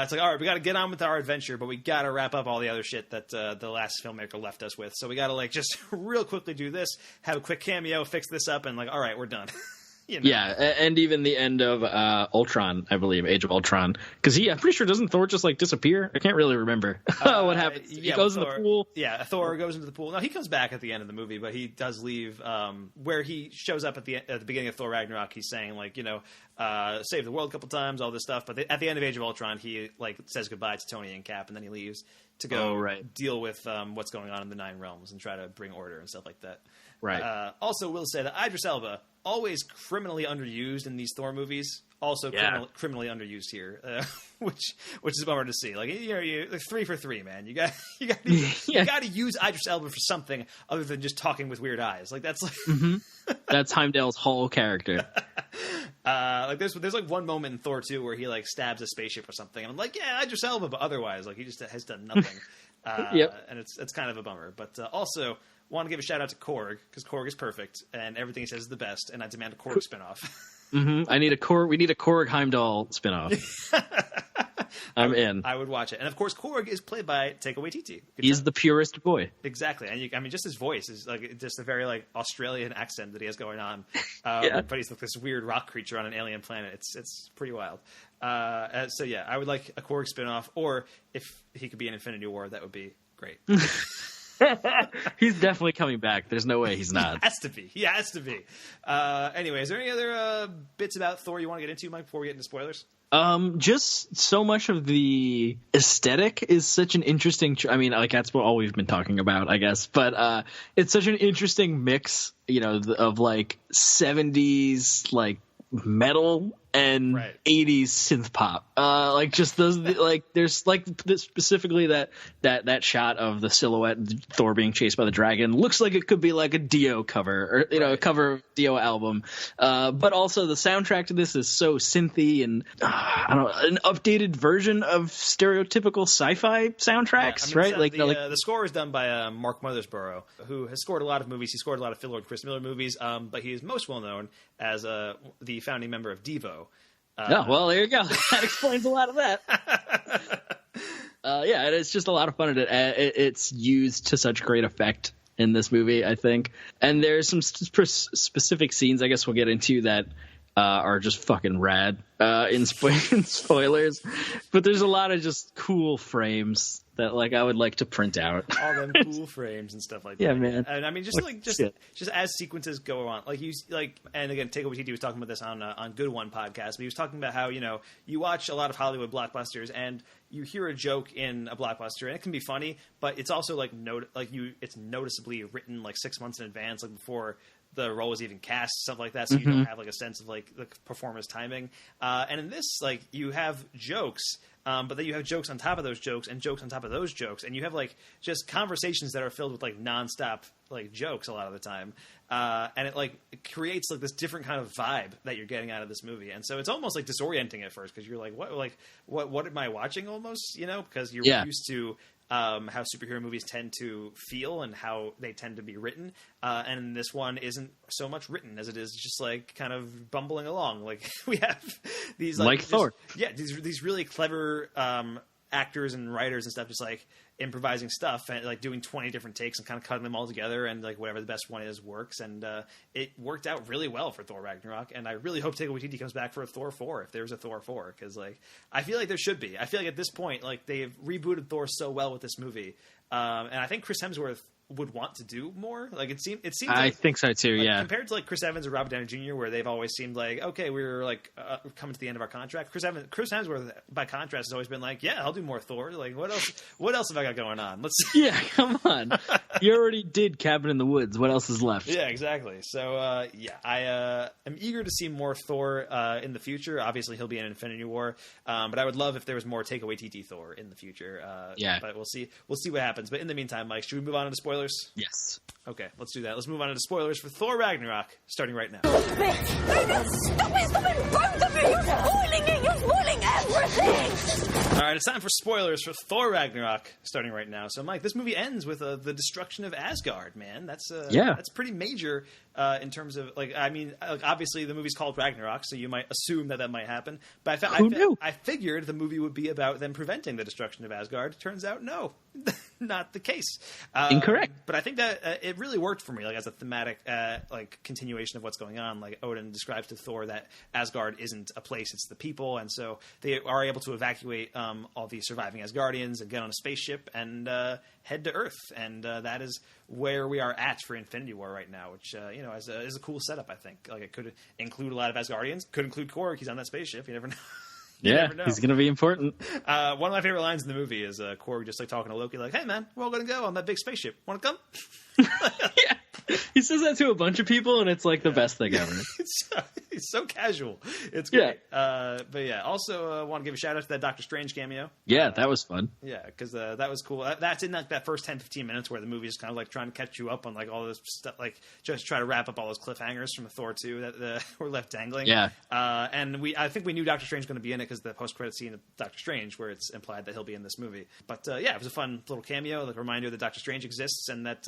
It's like, all right, we got to get on with our adventure, but we got to wrap up all the other shit that the last filmmaker left us with. So we got to like just real quickly do this, have a quick cameo, fix this up, and like, all right, we're done. Yeah, and even the end of Ultron, I believe, Age of Ultron, because I'm pretty sure doesn't Thor just like disappear? I can't really remember what happens. He goes in the pool. Yeah, Thor goes into the pool. No, he comes back at the end of the movie, but he does leave. Where he shows up at the beginning of Thor Ragnarok, he's saying like, save the world a couple times, all this stuff. But at the end of Age of Ultron, he like says goodbye to Tony and Cap, and then he leaves to go deal with what's going on in the Nine Realms and try to bring order and stuff like that. Right. Also, will say that Idris Elba, always criminally underused in these Thor movies, also criminally underused here, which is a bummer to see. Like you're 3 for 3, man. You got to use Idris Elba for something other than just talking with weird eyes. Like that's like that's Heimdall's whole character. Like there's like one moment in Thor 2 where he like stabs a spaceship or something, and I'm like, yeah, Idris Elba, but otherwise, like he just has done nothing. And it's kind of a bummer. But also want to give a shout out to Korg, because Korg is perfect and everything he says is the best, and I demand a Korg spinoff. I need a Korg. We need a Korg Heimdall spinoff. I'm in. I would watch it, and of course, Korg is played by Taika Waititi. He's the purest boy. Exactly, and just his voice is like just a very like Australian accent that he has going on. But he's like this weird rock creature on an alien planet. It's pretty wild. So yeah, I would like a Korg spinoff, or if he could be in Infinity War, that would be great. He's definitely coming back. There's no way he's not. He has to be. Anyway, is there any other bits about Thor you want to get into, Mike, before we get into spoilers? Just so much of the aesthetic is such an interesting. I mean, like that's what all we've been talking about, I guess. But it's such an interesting mix, of like 70s like metal and 80s synth pop. Like just those, like there's like specifically that shot of the silhouette Thor being chased by the dragon looks like it could be like a Dio cover, or a cover of Dio album. But also the soundtrack to this is so synthy and I don't know, an updated version of stereotypical sci-fi soundtracks, right? The score is done by Mark Mothersbaugh, who has scored a lot of movies. He scored a lot of Phil Lord, Chris Miller movies, but he is most well known as the founding member of Devo. Well, there you go. That explains a lot of that. And it's just a lot of fun. It's used to such great effect in this movie, I think. And there's some specific scenes I guess we'll get into that are just fucking rad in spoilers. But there's a lot of just cool frames that like I would like to print out. All them cool frames and stuff like that. Yeah, man. And I mean, just as sequences go on, and again, Taika Waititi was talking about this on Good One podcast. But he was talking about how you watch a lot of Hollywood blockbusters and you hear a joke in a blockbuster and it can be funny, but it's also it's noticeably written like 6 months in advance, like before the role is even cast, stuff like that, so you don't have like a sense of like the performer's timing. And in this, like you have jokes, but then you have jokes on top of those jokes and jokes on top of those jokes, and you have like just conversations that are filled with like nonstop like jokes a lot of the time, and it creates like this different kind of vibe that you're getting out of this movie, and so it's almost like disorienting at first because you're like, what am I watching almost, because you're used to how superhero movies tend to feel and how they tend to be written. And this one isn't so much written as it is just like kind of bumbling along. Like we have these like Thor. Yeah, these really clever actors and writers and stuff just like improvising stuff and like doing 20 different takes and kind of cutting them all together, and like whatever the best one is works. And it worked out really well for Thor Ragnarok, and I really hope Taika Waititi comes back for a Thor 4 if there's a Thor 4, because like I feel like there should be. I feel like at this point like they've rebooted Thor so well with this movie, and I think Chris Hemsworth would want to do more. Like it seems I like, think so too. like, Yeah, compared to like Chris Evans or Robert Downey Jr., where they've always seemed like, okay, we're like coming to the end of our contract. Chris Hemsworth, by contrast, has always been like, yeah, I'll do more Thor. Like what else have I got going on? Let's yeah, come on. You already did Cabin in the Woods. What else is left? Yeah, exactly. So yeah, I am eager to see more Thor in the future. Obviously, he'll be in Infinity War, but I would love if there was more Taika Waititi Thor in the future. Yeah, but we'll see what happens. But in the meantime, Mike, should we move on to spoilers? Yes. Okay, let's do that. Let's move on to spoilers for Thor Ragnarok, starting right now. Stop it, both of you! You're spoiling it! You're spoiling everything! All right, it's time for spoilers for Thor Ragnarok, starting right now. So, Mike, this movie ends with the destruction of Asgard, man. That's pretty major in terms of, like, I mean, obviously the movie's called Ragnarok, so you might assume that might happen. But I figured the movie would be about them preventing the destruction of Asgard. Turns out, no, not the case. Incorrect. But I think that it really worked for me, like as a thematic, like continuation of what's going on. Like Odin describes to Thor that Asgard isn't a place; it's the people, and so they are able to evacuate all the surviving Asgardians and get on a spaceship and head to Earth. And that is where we are at for Infinity War right now, which is a cool setup. I think like it could include a lot of Asgardians, could include Korg. He's on that spaceship. You never know. Yeah, he's going to be important. One of my favorite lines in the movie is Korg just like talking to Loki, like, "Hey man, we're all going to go on that big spaceship. Want to come?" Yeah. He says that to a bunch of people, and it's like the best thing ever. It's so casual. It's great. Yeah. But yeah, also want to give a shout out to that Doctor Strange cameo. Yeah, that was fun. Yeah, because that was cool. That's in like that first 10-15 minutes where the movie is kind of like trying to catch you up on like all this stuff, like just try to wrap up all those cliffhangers from Thor 2 that were left dangling. Yeah. And I think we knew Doctor Strange was going to be in it because the post-credit scene of Doctor Strange where it's implied that he'll be in this movie. But yeah, it was a fun little cameo, like a reminder that Doctor Strange exists and that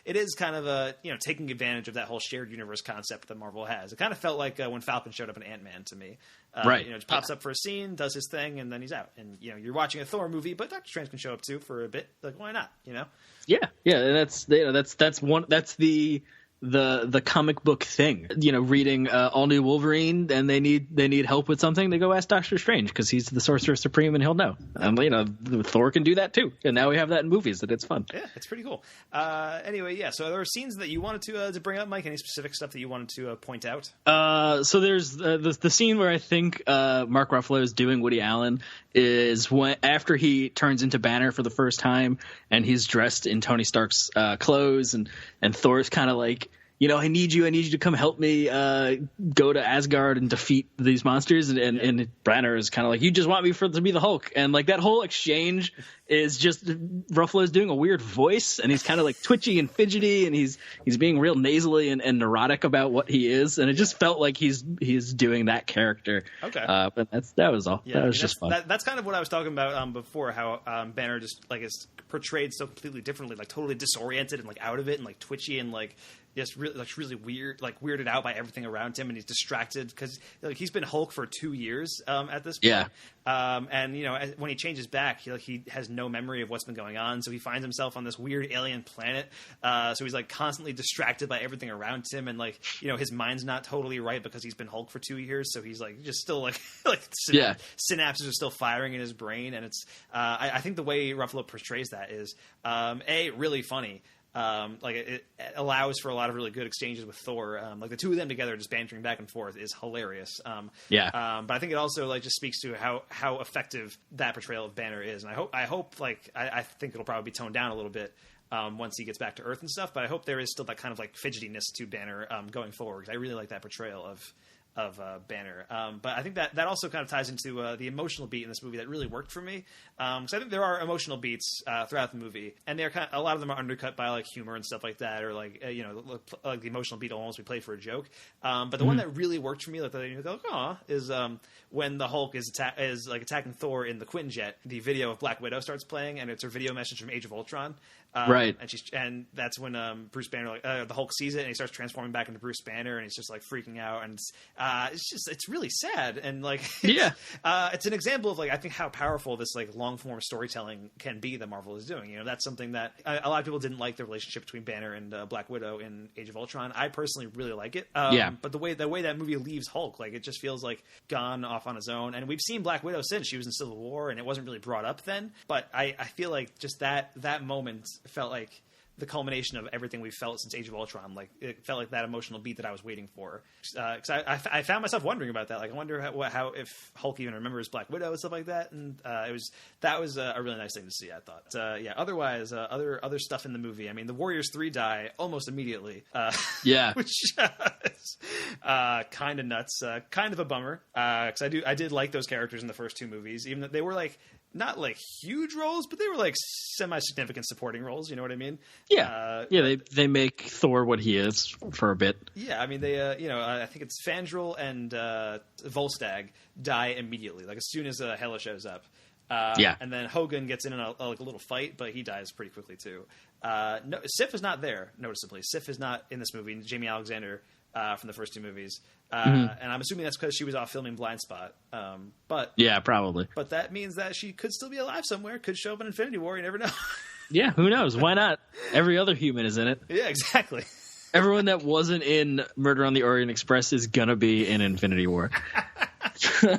it is kind of taking advantage of that whole shared universe concept that Marvel has. It kind of felt like when Falcon showed up in Ant-Man to me. Right. Just pops up for a scene, does his thing, and then he's out. And you're watching a Thor movie, but Doctor Strange can show up too for a bit. Like, why not? Yeah. That's the comic book thing. Reading All New Wolverine, and they need help with something. They go ask Doctor Strange because he's the Sorcerer Supreme and he'll know. Thor can do that too, and now we have that in movies, and it's fun. Yeah, it's pretty cool. Anyway, yeah. So there are scenes that you wanted to bring up, Mike. Any specific stuff that you wanted to point out? So there's the scene where I think Mark Ruffalo is doing Woody Allen is when after he turns into Banner for the first time and he's dressed in Tony Stark's clothes and Thor's kind of like, I need you to come help me go to Asgard and defeat these monsters. And Banner is kind of like, you just want me to be the Hulk. And like that whole exchange is just Ruffalo's doing a weird voice, and he's kind of like twitchy and fidgety, and he's being real nasally and neurotic about what he is. And it just felt like he's doing that character. Okay. But that was all. Yeah, that was just fun. That's kind of what I was talking about before, how Banner just like is portrayed so completely differently, like totally disoriented and like out of it and like twitchy and like just really weird, like weirded out by everything around him, and he's distracted because like he's been Hulk for 2 years at this point. Yeah. And when he changes back, he has no memory of what's been going on, so he finds himself on this weird alien planet. So he's like constantly distracted by everything around him, and like his mind's not totally right because he's been Hulk for 2 years. So he's like just still like synapses are still firing in his brain, and it's I think the way Ruffalo portrays that is really funny. Like it allows for a lot of really good exchanges with Thor. Like the two of them together just bantering back and forth is hilarious. But I think it also like just speaks to how effective that portrayal of Banner is. And I hope like I think it'll probably be toned down a little bit once he gets back to Earth and stuff. But I hope there is still that kind of like fidgetiness to Banner going forward. I really like that portrayal Banner. But I think that also kind of ties into the emotional beat in this movie that really worked for me. So I think there are emotional beats throughout the movie, and they're a lot of them are undercut by like humor and stuff like that, or like like the emotional beat will almost be played for a joke. But the one that really worked for me, like you go, "Aw," is when the Hulk is attacking Thor in the Quinjet. The video of Black Widow starts playing, and it's her video message from Age of Ultron. Right, and that's when Bruce Banner, the Hulk, sees it, and he starts transforming back into Bruce Banner, and he's just like freaking out, and it's really sad, and like it's an example of like I think how powerful this like long form storytelling can be that Marvel is doing. That's something that a lot of people didn't like the relationship between Banner and Black Widow in Age of Ultron. I personally really like it. But the way that movie leaves Hulk, like it just feels like gone off on his own, and we've seen Black Widow since she was in Civil War, and it wasn't really brought up then. But I feel like just that moment felt like the culmination of everything we've felt since Age of Ultron. Like it felt like that emotional beat that I was waiting for. Because I found myself wondering about that. Like I wonder how if Hulk even remembers Black Widow and stuff like that. And that was a really nice thing to see, I thought. Otherwise, other stuff in the movie. I mean, the Warriors 3 die almost immediately. Which is kind of nuts. Kind of a bummer. Because I did like those characters in the first two movies, even though they were like not like huge roles, but they were like semi-significant supporting roles. You know what I mean? They make Thor what he is for a bit. Yeah, I mean they I think it's Fandral and Volstagg die immediately, like as soon as Hela shows up. And then Hogun gets in a little fight, but he dies pretty quickly too. Sif is not there, noticeably. Sif is not in this movie. Jamie Alexander from the first two movies. And I'm assuming that's because she was off filming Blind Spot. But yeah, probably. But that means that she could still be alive somewhere. Could show up in Infinity War. You never know. Yeah, who knows? Why not? Every other human is in it. Yeah, exactly. Everyone that wasn't in Murder on the Orient Express is gonna be in Infinity War. I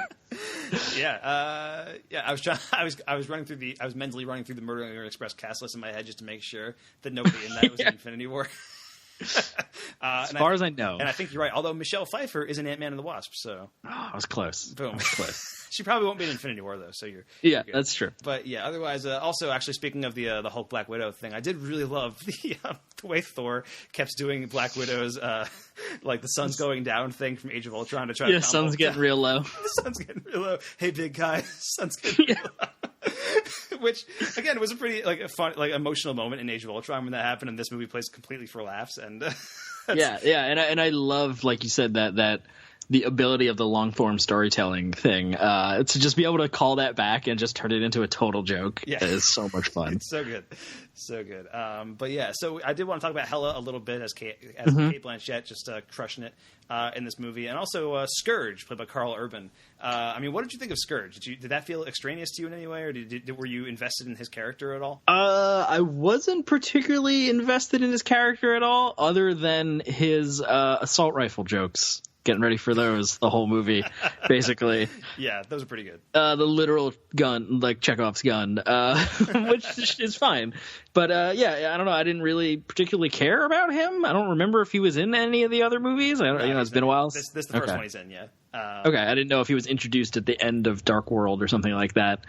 was mentally running through the Murder on the Orient Express cast list in my head just to make sure that nobody in that was in Infinity War. As far as I know. And I think you're right. Although Michelle Pfeiffer is in Ant-Man and the Wasp, so I was close. Boom. I was close. She probably won't be in Infinity War though, so you're good. That's true. But yeah, otherwise, also actually speaking of the Hulk Black Widow thing, I did really love the way Thor kept doing Black Widow's like the sun's going down thing from Age of Ultron to try to sun's getting real low. The sun's getting real low. Hey, big guy, sun's getting real low. Which again was a pretty like a fun like emotional moment in Age of Ultron when that happened, and this movie plays completely for laughs. And and I love, like you said, that the ability of the long form storytelling thing to just be able to call that back and just turn it into a total joke is so much fun. It's so good. But yeah, so I did want to talk about Hela a little bit as Kate Blanchett, just crushing it in this movie, and also Scourge, played by Karl Urban. I mean, what did you think of Scourge? Did that feel extraneous to you in any way, or were you invested in his character at all? I wasn't particularly invested in his character at all, other than his assault rifle jokes. Getting ready for those the whole movie, basically. Yeah, those are pretty good. The literal gun, like Chekhov's gun, which is fine. But I don't know. I didn't really particularly care about him. I don't remember if he was in any of the other movies. It's been a while. This is the first one he's in, yeah. Okay, I didn't know if he was introduced at the end of Dark World or something like that.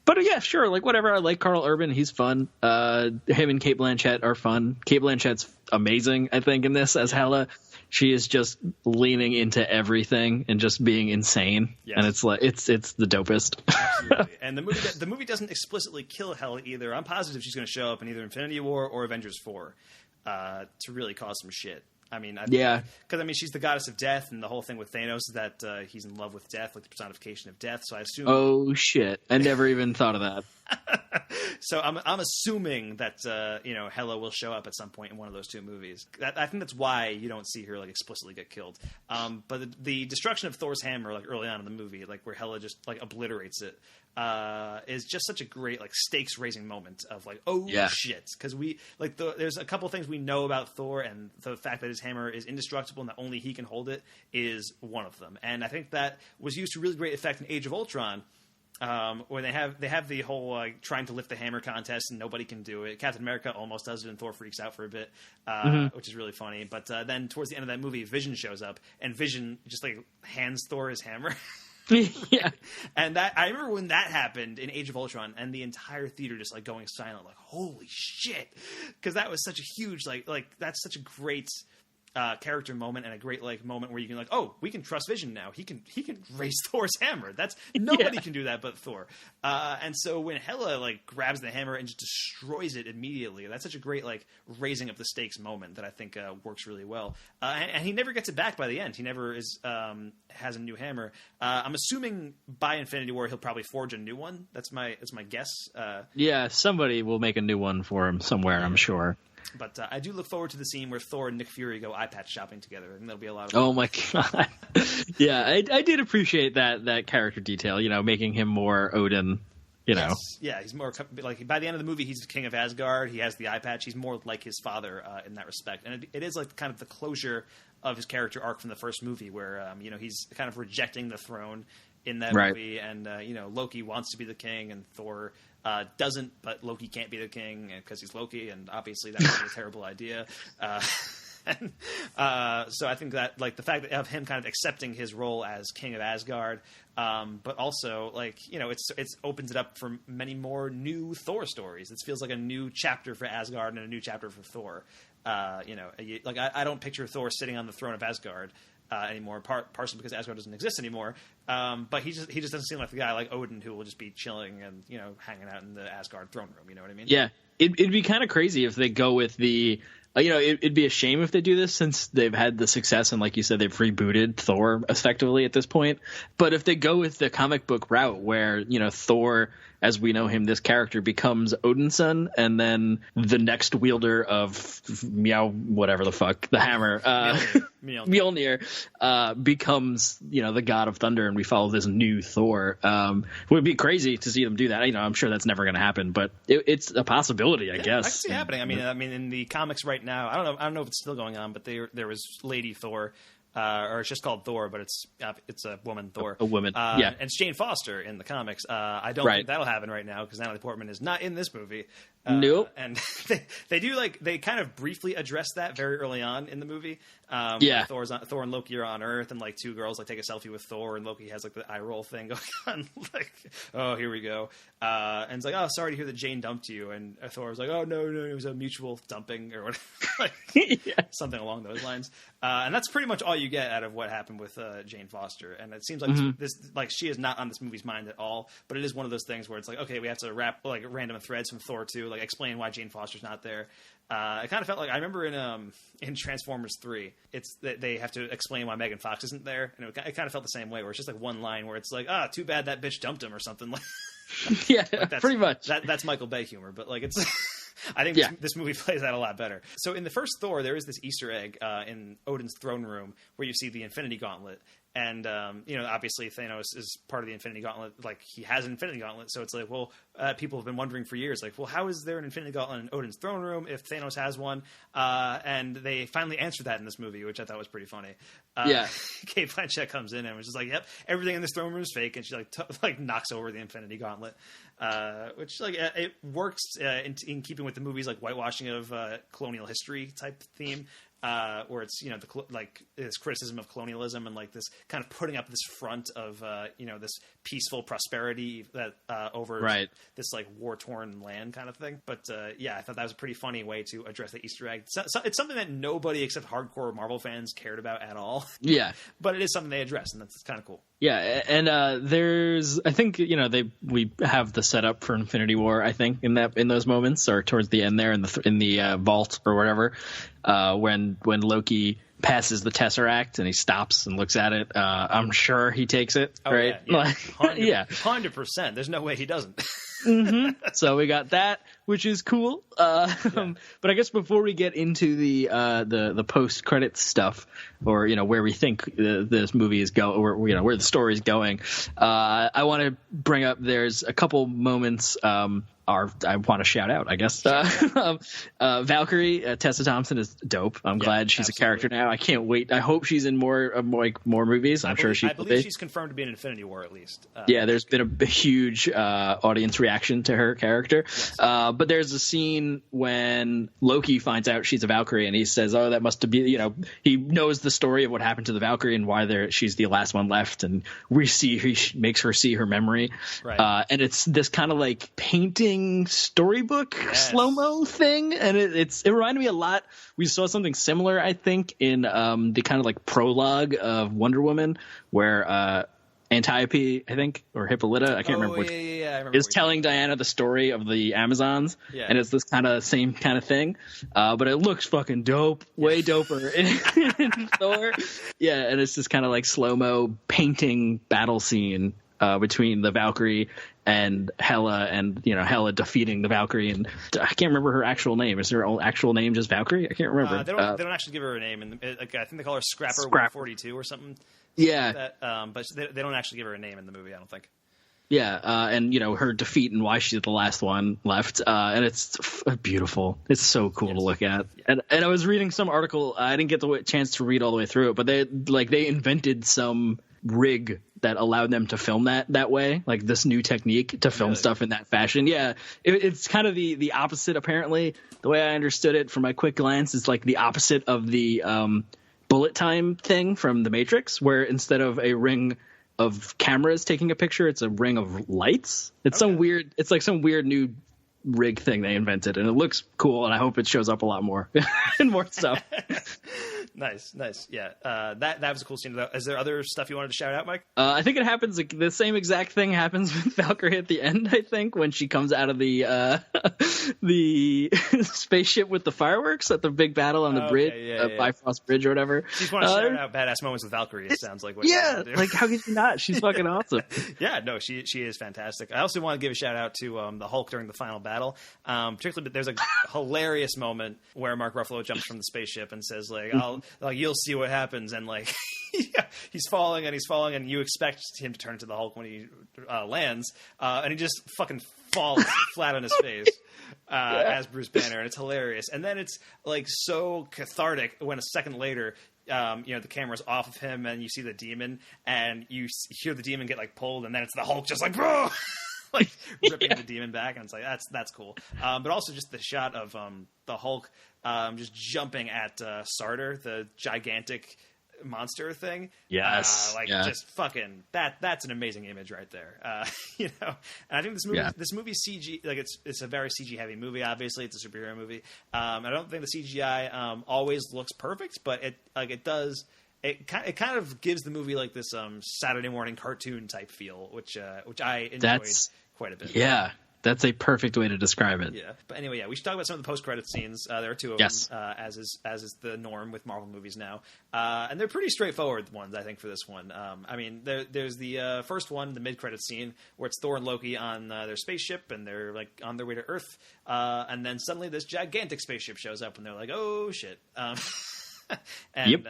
But yeah, sure, like whatever. I like Karl Urban. He's fun. Him and Cate Blanchett are fun. Cate Blanchett's amazing, I think, in this as Hela. She is just leaning into everything and just being insane, and it's like it's the dopest. Absolutely. And the movie doesn't explicitly kill Hela either. I'm positive she's going to show up in either Infinity War or Avengers 4 to really cause some shit. I mean, because she's the goddess of death, and the whole thing with Thanos is that he's in love with death, like the personification of death. So I assume. Oh shit! I never even thought of that. So I'm assuming that Hela will show up at some point in one of those two movies. I think that's why you don't see her like explicitly get killed. But the destruction of Thor's hammer, like early on in the movie, like where Hela just like obliterates it, is just such a great like stakes raising moment of like shit, because we like there's a couple things we know about Thor, and the fact that his hammer is indestructible and that only he can hold it is one of them. And I think that was used to really great effect in Age of Ultron. Where they have the whole trying to lift the hammer contest and nobody can do it. Captain America almost does it and Thor freaks out for a bit, which is really funny. But then towards the end of that movie, Vision shows up and Vision just like hands Thor his hammer. Yeah, and that I remember when that happened in Age of Ultron, and the entire theater just like going silent, like holy shit, because that was such a huge like that's such a great character moment and a great like moment where you can like, oh, we can trust Vision now. He can raise Thor's hammer. That's nobody can do that but Thor. And so when Hela like grabs the hammer and just destroys it immediately, that's such a great like raising up the stakes moment that I think works really well. And he never gets it back by the end. He never has a new hammer. I'm assuming by Infinity War he'll probably forge a new one. That's my guess. Yeah, somebody will make a new one for him somewhere, I'm sure. But I do look forward to the scene where Thor and Nick Fury go eye patch shopping together, and that'll be a lot of fun. Oh my god! Yeah, I did appreciate that character detail. You know, making him more Odin. You know, yeah, he's more like by the end of the movie, he's the king of Asgard. He has the eye patch. He's more like his father in that respect, and it is like kind of the closure of his character arc from the first movie, where you know, he's kind of rejecting the throne in that movie, and you know, Loki wants to be the king, and Thor doesn't, but Loki can't be the king because he's Loki, and obviously that would be a terrible idea. So I think that like the fact of him kind of accepting his role as king of Asgard, but also like, you know, it opens it up for many more new Thor stories. This feels like a new chapter for Asgard and a new chapter for Thor. You know, like I don't picture Thor sitting on the throne of Asgard anymore, partially because Asgard doesn't exist anymore. But he just doesn't seem like the guy like Odin who will just be chilling and, you know, hanging out in the Asgard throne room. You know what I mean? Yeah, it'd be kind of crazy if they go with the. You know, it'd be a shame if they do this since they've had the success and, like you said, they've rebooted Thor effectively at this point. But if they go with the comic book route where, you know, Thor, as we know him, this character becomes Odin's son, and then the next wielder of whatever the fuck, the hammer, Mjolnir, becomes, you know, the god of thunder, and we follow this new Thor. It would be crazy to see them do that. You know, I'm sure that's never going to happen, but it's a possibility, I guess. I can see it happening. I mean, in the comics right now, I don't know if it's still going on, but there was Lady Thor. Or it's just called Thor, but it's a woman, Thor. A woman, yeah. And it's Jane Foster in the comics. I don't think that'll happen right now because Natalie Portman is not in this movie. Nope. And they do they kind of briefly address that very early on in the movie. Yeah. Thor and Loki are on Earth, and like two girls like take a selfie with Thor, and Loki has like the eye roll thing going on, like, oh, here we go. And it's like, oh, sorry to hear that Jane dumped you, and Thor was like, oh no, it was a mutual dumping or whatever, like, something along those lines. And that's pretty much all you get out of what happened with Jane Foster. And it seems like this like she is not on this movie's mind at all, but it is one of those things where it's like, okay, we have to wrap like random threads from Thor 2, like explain why Jane Foster's not there. It kind of felt like I remember in Transformers 3, it's that they have to explain why Megan Fox isn't there, and it kind of felt the same way, where it's just like one line where it's like, too bad that bitch dumped him or something like. Yeah, like pretty much. That's Michael Bay humor, but like it's. I think this movie plays that a lot better. So in the first Thor, there is this Easter egg in Odin's throne room where you see the Infinity Gauntlet. And, you know, obviously Thanos is part of the Infinity Gauntlet. Like, he has an Infinity Gauntlet. So it's like, well, people have been wondering for years, like, well, how is there an Infinity Gauntlet in Odin's throne room if Thanos has one? And they finally answered that in this movie, which I thought was pretty funny. Kate Blanchett comes in and was just like, yep, everything in this throne room is fake. And she, like knocks over the Infinity Gauntlet, which, like, it works in keeping with the movie's, like, whitewashing of colonial history type theme. Where it's, you know, this criticism of colonialism and like this kind of putting up this front of, you know, this peaceful prosperity that over this like war-torn land kind of thing. But yeah, I thought that was a pretty funny way to address the Easter egg. So it's something that nobody except hardcore Marvel fans cared about at all. Yeah. But it is something they address, and that's kind of cool. Yeah, and there's, I think, you know, we have the setup for Infinity War, I think, in those moments, or towards the end there in the vault or whatever, when Loki passes the Tesseract and he stops and looks at it. I'm sure he takes it, right? Yeah. 100%. There's no way he doesn't. So we got that, which is cool. But I guess before we get into the post credits stuff, or, you know, where we think this movie is going, or, you know, where the story is going, I want to bring up, there's a couple moments I want to shout out, I guess. Valkyrie, Tessa Thompson is dope. I'm glad she's a character now. I can't wait. I hope she's in more movies. I believe she's confirmed to be in Infinity War at least. Yeah, there's been a huge audience reaction to her character. But But there's a scene when Loki finds out she's a Valkyrie, and he says, "Oh, that must be," he knows the story of what happened to the Valkyrie and why she's the last one left, and he makes her see her memory. Right. And it's this kind of like painting storybook slow-mo thing, and it reminded me a lot. We saw something similar, I think, in the kind of like prologue of Wonder Woman, where Antiope, I think, or Hippolyta, I can't remember which, I remember is telling Diana the story of the Amazons, and it's this kind of same kind of thing, but it looks fucking dope, way doper in Thor. Yeah, and it's this kind of like slow-mo painting battle scene between the Valkyrie and Hela, and Hela defeating the Valkyrie, and I can't remember her actual name. Is her actual name just Valkyrie? I can't remember. They don't actually give her a name, and I think they call her Scrapper 142 or something. Yeah, like that. But they don't actually give her a name in the movie, I don't think. Yeah, and her defeat and why she's the last one left, and it's beautiful. It's so cool to look at. And I was reading some article. I didn't get the chance to read all the way through it, but they invented some rig that allowed them to film that way, like this new technique to film stuff in that fashion. Yeah, it's kind of the opposite, apparently. The way I understood it from my quick glance is like the opposite of the bullet time thing from The Matrix, where instead of a ring of cameras taking a picture, it's a ring of lights. It's some weird new rig thing they invented, and it looks cool, and I hope it shows up a lot more and more stuff. Nice. Yeah, that was a cool scene though. Is there other stuff you wanted to shout out, Mike? I think it happens, the same exact thing happens with Valkyrie at the end, I think, when she comes out of the spaceship with the fireworks at the big battle on the bridge, Bifrost Bridge or whatever. She's want to shout out badass moments with Valkyrie, it sounds like. What you want to do. Like how could you not? She's fucking awesome. Yeah, no, she is fantastic. I also want to give a shout out to the Hulk during the final battle. Particularly, there's a hilarious moment where Mark Ruffalo jumps from the spaceship and says, like, you'll see what happens, and like he's falling, and you expect him to turn into the Hulk when he lands, and he just fucking falls flat on his face as Bruce Banner, and it's hilarious. And then it's like so cathartic when a second later the camera's off of him and you see the demon, and you hear the demon get like pulled, and then it's the Hulk just like bro like ripping the demon back, and it's like that's cool. But also just the shot of the Hulk just jumping at Sartor, the gigantic monster thing. Yes, just fucking that's an amazing image right there. And I think this movie CG, like it's a very CG heavy movie. Obviously, it's a superhero movie. I don't think the CGI always looks perfect, but it does. It kind of gives the movie like this Saturday morning cartoon type feel, which I enjoyed quite a bit. Yeah, that's a perfect way to describe it. Yeah, but anyway, we should talk about some of the post-credit scenes. There are two of them, as is the norm with Marvel movies now, and they're pretty straightforward ones, I think, for this one. I mean, there's the first one, the mid-credit scene, where it's Thor and Loki on their spaceship, and they're like on their way to Earth, and then suddenly this gigantic spaceship shows up, and they're like, "Oh shit!" And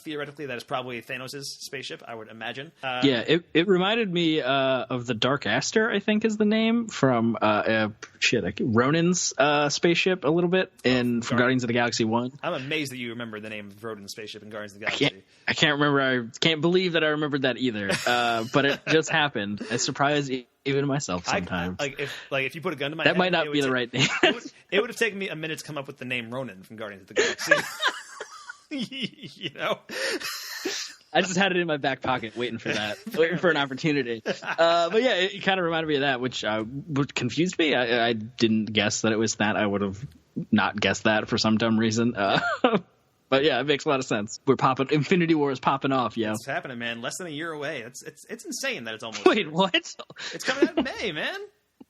theoretically, that is probably Thanos' spaceship, I would imagine. It reminded me of the Dark Aster, I think is the name, from Ronan's spaceship a little bit from Guardians of the Galaxy 1. I'm amazed that you remember the name of Ronan's spaceship in Guardians of the Galaxy. I can't remember. I can't believe that I remembered that either. But it just happened. I surprised even myself sometimes. If you put a gun to my head, head, that might not be the right name. It would have taken me a minute to come up with the name Ronan from Guardians of the Galaxy. I just had it in my back pocket waiting for that, waiting for an opportunity. But yeah, it kind of reminded me of that, which confused me. I didn't guess that it was that. I would have not guessed that for some dumb reason. But yeah, it makes a lot of sense. Infinity War is popping off, yo. It's happening, man. Less than a year away. It's insane that it's almost. Wait, what? It's coming out in May, man.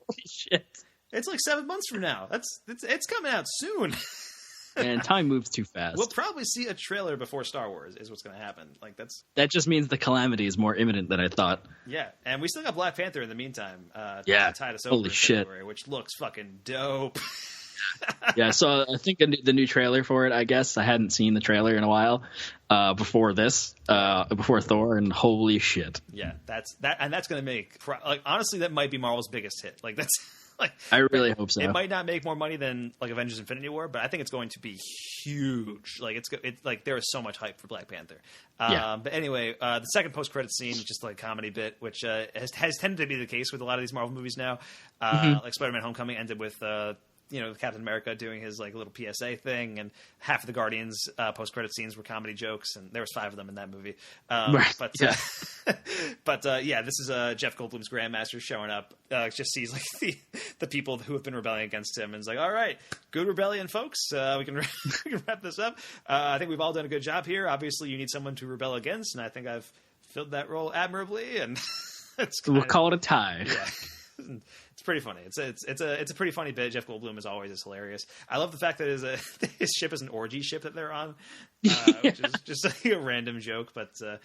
Holy shit! It's like 7 months from now. It's coming out soon. And time moves too fast. We'll probably see a trailer before Star Wars is what's going to happen. That just means the calamity is more imminent than I thought. Yeah, and we still got Black Panther in the meantime. To tide us over holy shit, February, which looks fucking dope. Yeah, so I think the new trailer for it. I guess I hadn't seen the trailer in a while before this, before Thor, and holy shit. Yeah, that's going to make honestly that might be Marvel's biggest hit. I really hope so. It might not make more money than like Avengers: Infinity War, but I think it's going to be huge. Like it's like there is so much hype for Black Panther. But anyway, the second post-credit scene is just like a comedy bit, which has tended to be the case with a lot of these Marvel movies now. Like Spider-Man: Homecoming ended with Captain America doing his like little PSA thing, and half of the Guardians post-credit scenes were comedy jokes, and there was 5 of them in that movie. But this is Jeff Goldblum's Grandmaster showing up. Just sees like the people who have been rebelling against him, and is like, "All right, good rebellion, folks. We can wrap this up. I think we've all done a good job here. Obviously, you need someone to rebel against, and I think I've filled that role admirably. And we'll call it a tie." Yeah. It's pretty funny. It's a pretty funny bit. Jeff Goldblum is always is I love the fact that his ship is an orgy ship that they're on, which is just like a random joke. But I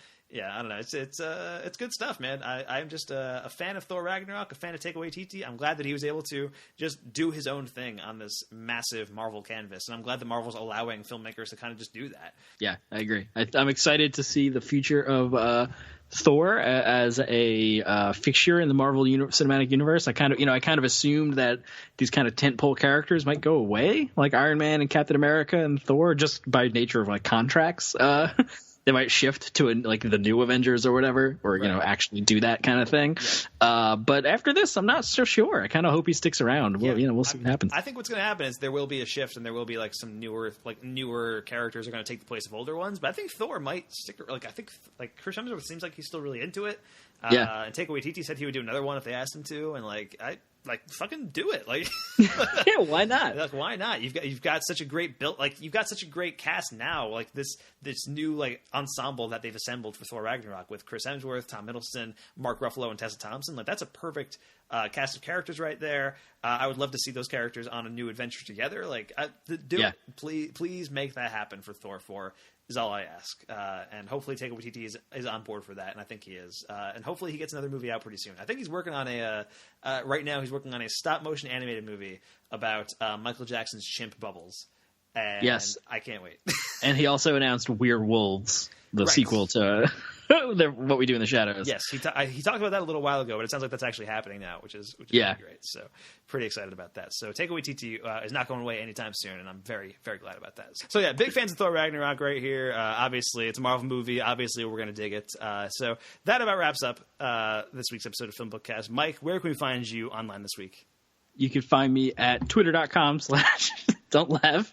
don't know. It's good stuff, man. I'm just a fan of Thor Ragnarok, a fan of Taika Waititi. I'm glad that he was able to just do his own thing on this massive Marvel canvas, and I'm glad that Marvel's allowing filmmakers to kind of just do that. Yeah, I agree. I'm excited to see the future of Thor as a fixture in the Marvel Cinematic Universe. I kind of assumed that these kind of tentpole characters might go away, like Iron Man and Captain America and Thor, just by nature of like contracts. They might shift to like the new Avengers or whatever, or actually do that kind of thing. But after this, I'm not so sure. I kind of hope he sticks around. We'll see what happens. I think what's going to happen is there will be a shift, and there will be like some newer characters are going to take the place of older ones. But I think Thor might stick. Like I think like Chris Hemsworth seems like he's still really into it. And Taika Waititi said he would do another one if they asked him to, and fucking do it. Like, yeah, why not? Like, why not? You've got such a great build. Like, you've got such a great cast now. Like this new like ensemble that they've assembled for Thor Ragnarok with Chris Hemsworth, Tom Hiddleston, Mark Ruffalo, and Tessa Thompson. Like, that's a perfect cast of characters right there. I would love to see those characters on a new adventure together. Like, do it. Please make that happen for Thor 4. Is all I ask, and hopefully Taika Waititi is on board for that, and I think he is, and hopefully he gets another movie out pretty soon. I think he's working on right now he's working on a stop motion animated movie about Michael Jackson's chimp Bubbles. And yes, I can't wait. And he also announced Weird Wolves, the sequel to What We Do in the Shadows. Yes, he talked about that a little while ago, but it sounds like that's actually happening now, which is pretty great. So pretty excited about that. So Taika Waititi is not going away anytime soon, and I'm very, very glad about that. So yeah, big fans of Thor Ragnarok right here. Obviously, it's a Marvel movie. Obviously, we're going to dig it. So that about wraps up this week's episode of FilmBookCast. Mike, where can we find you online this week? You can find me at twitter.com/ Don't laugh,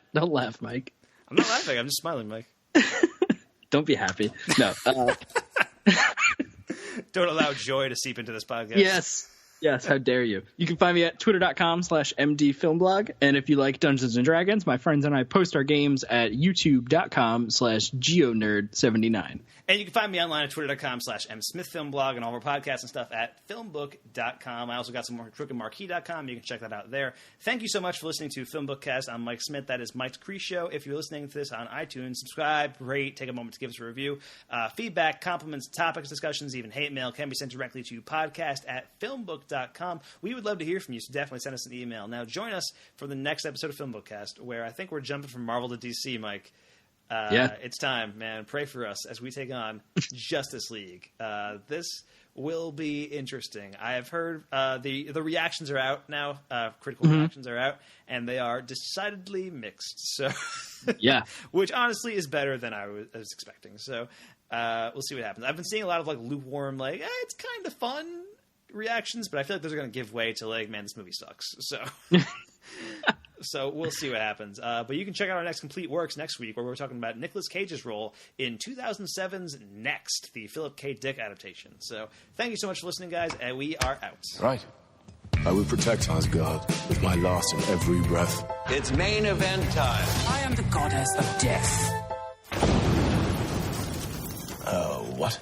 Mike. I'm not laughing. I'm just smiling, Mike. Don't be happy. No. Don't allow joy to seep into this podcast. Yes. How dare you? You can find me at twitter.com/ MDFilmblog. And if you like Dungeons and Dragons, my friends and I post our games at youtube.com/ GeoNerd79. And you can find me online at twitter.com/ MSmithFilmblog and all of our podcasts and stuff at FilmBook.com. I also got some more crookedmarquee.com. You can check that out there. Thank you so much for listening to FilmBookCast. I'm Mike Smith. That is Mike's Creeshow. If you're listening to this on iTunes, subscribe, rate, take a moment to give us a review. Feedback, compliments, topics, discussions, even hate mail can be sent directly to podcast@FilmBook.com. We would love to hear from you, so definitely send us an email. Now join us for the next episode of FilmBookCast, where I think we're jumping from Marvel to DC, Mike. It's time, man. Pray for us as we take on Justice League. This will be interesting. I have heard the reactions are out now. Critical reactions are out, and they are decidedly mixed. So, which honestly is better than I was expecting. So, we'll see what happens. I've been seeing a lot of like lukewarm, like it's kind of fun reactions, but I feel like those are going to give way to like, man, this movie sucks. So. So we'll see what happens. But you can check out our next Complete Works next week, where we're talking about Nicolas Cage's role in 2007's Next, the Philip K. Dick adaptation. So thank you so much for listening, guys, and we are out. Right. I will protect Asgard with my last and every breath. It's main event time. I am the goddess of death. What?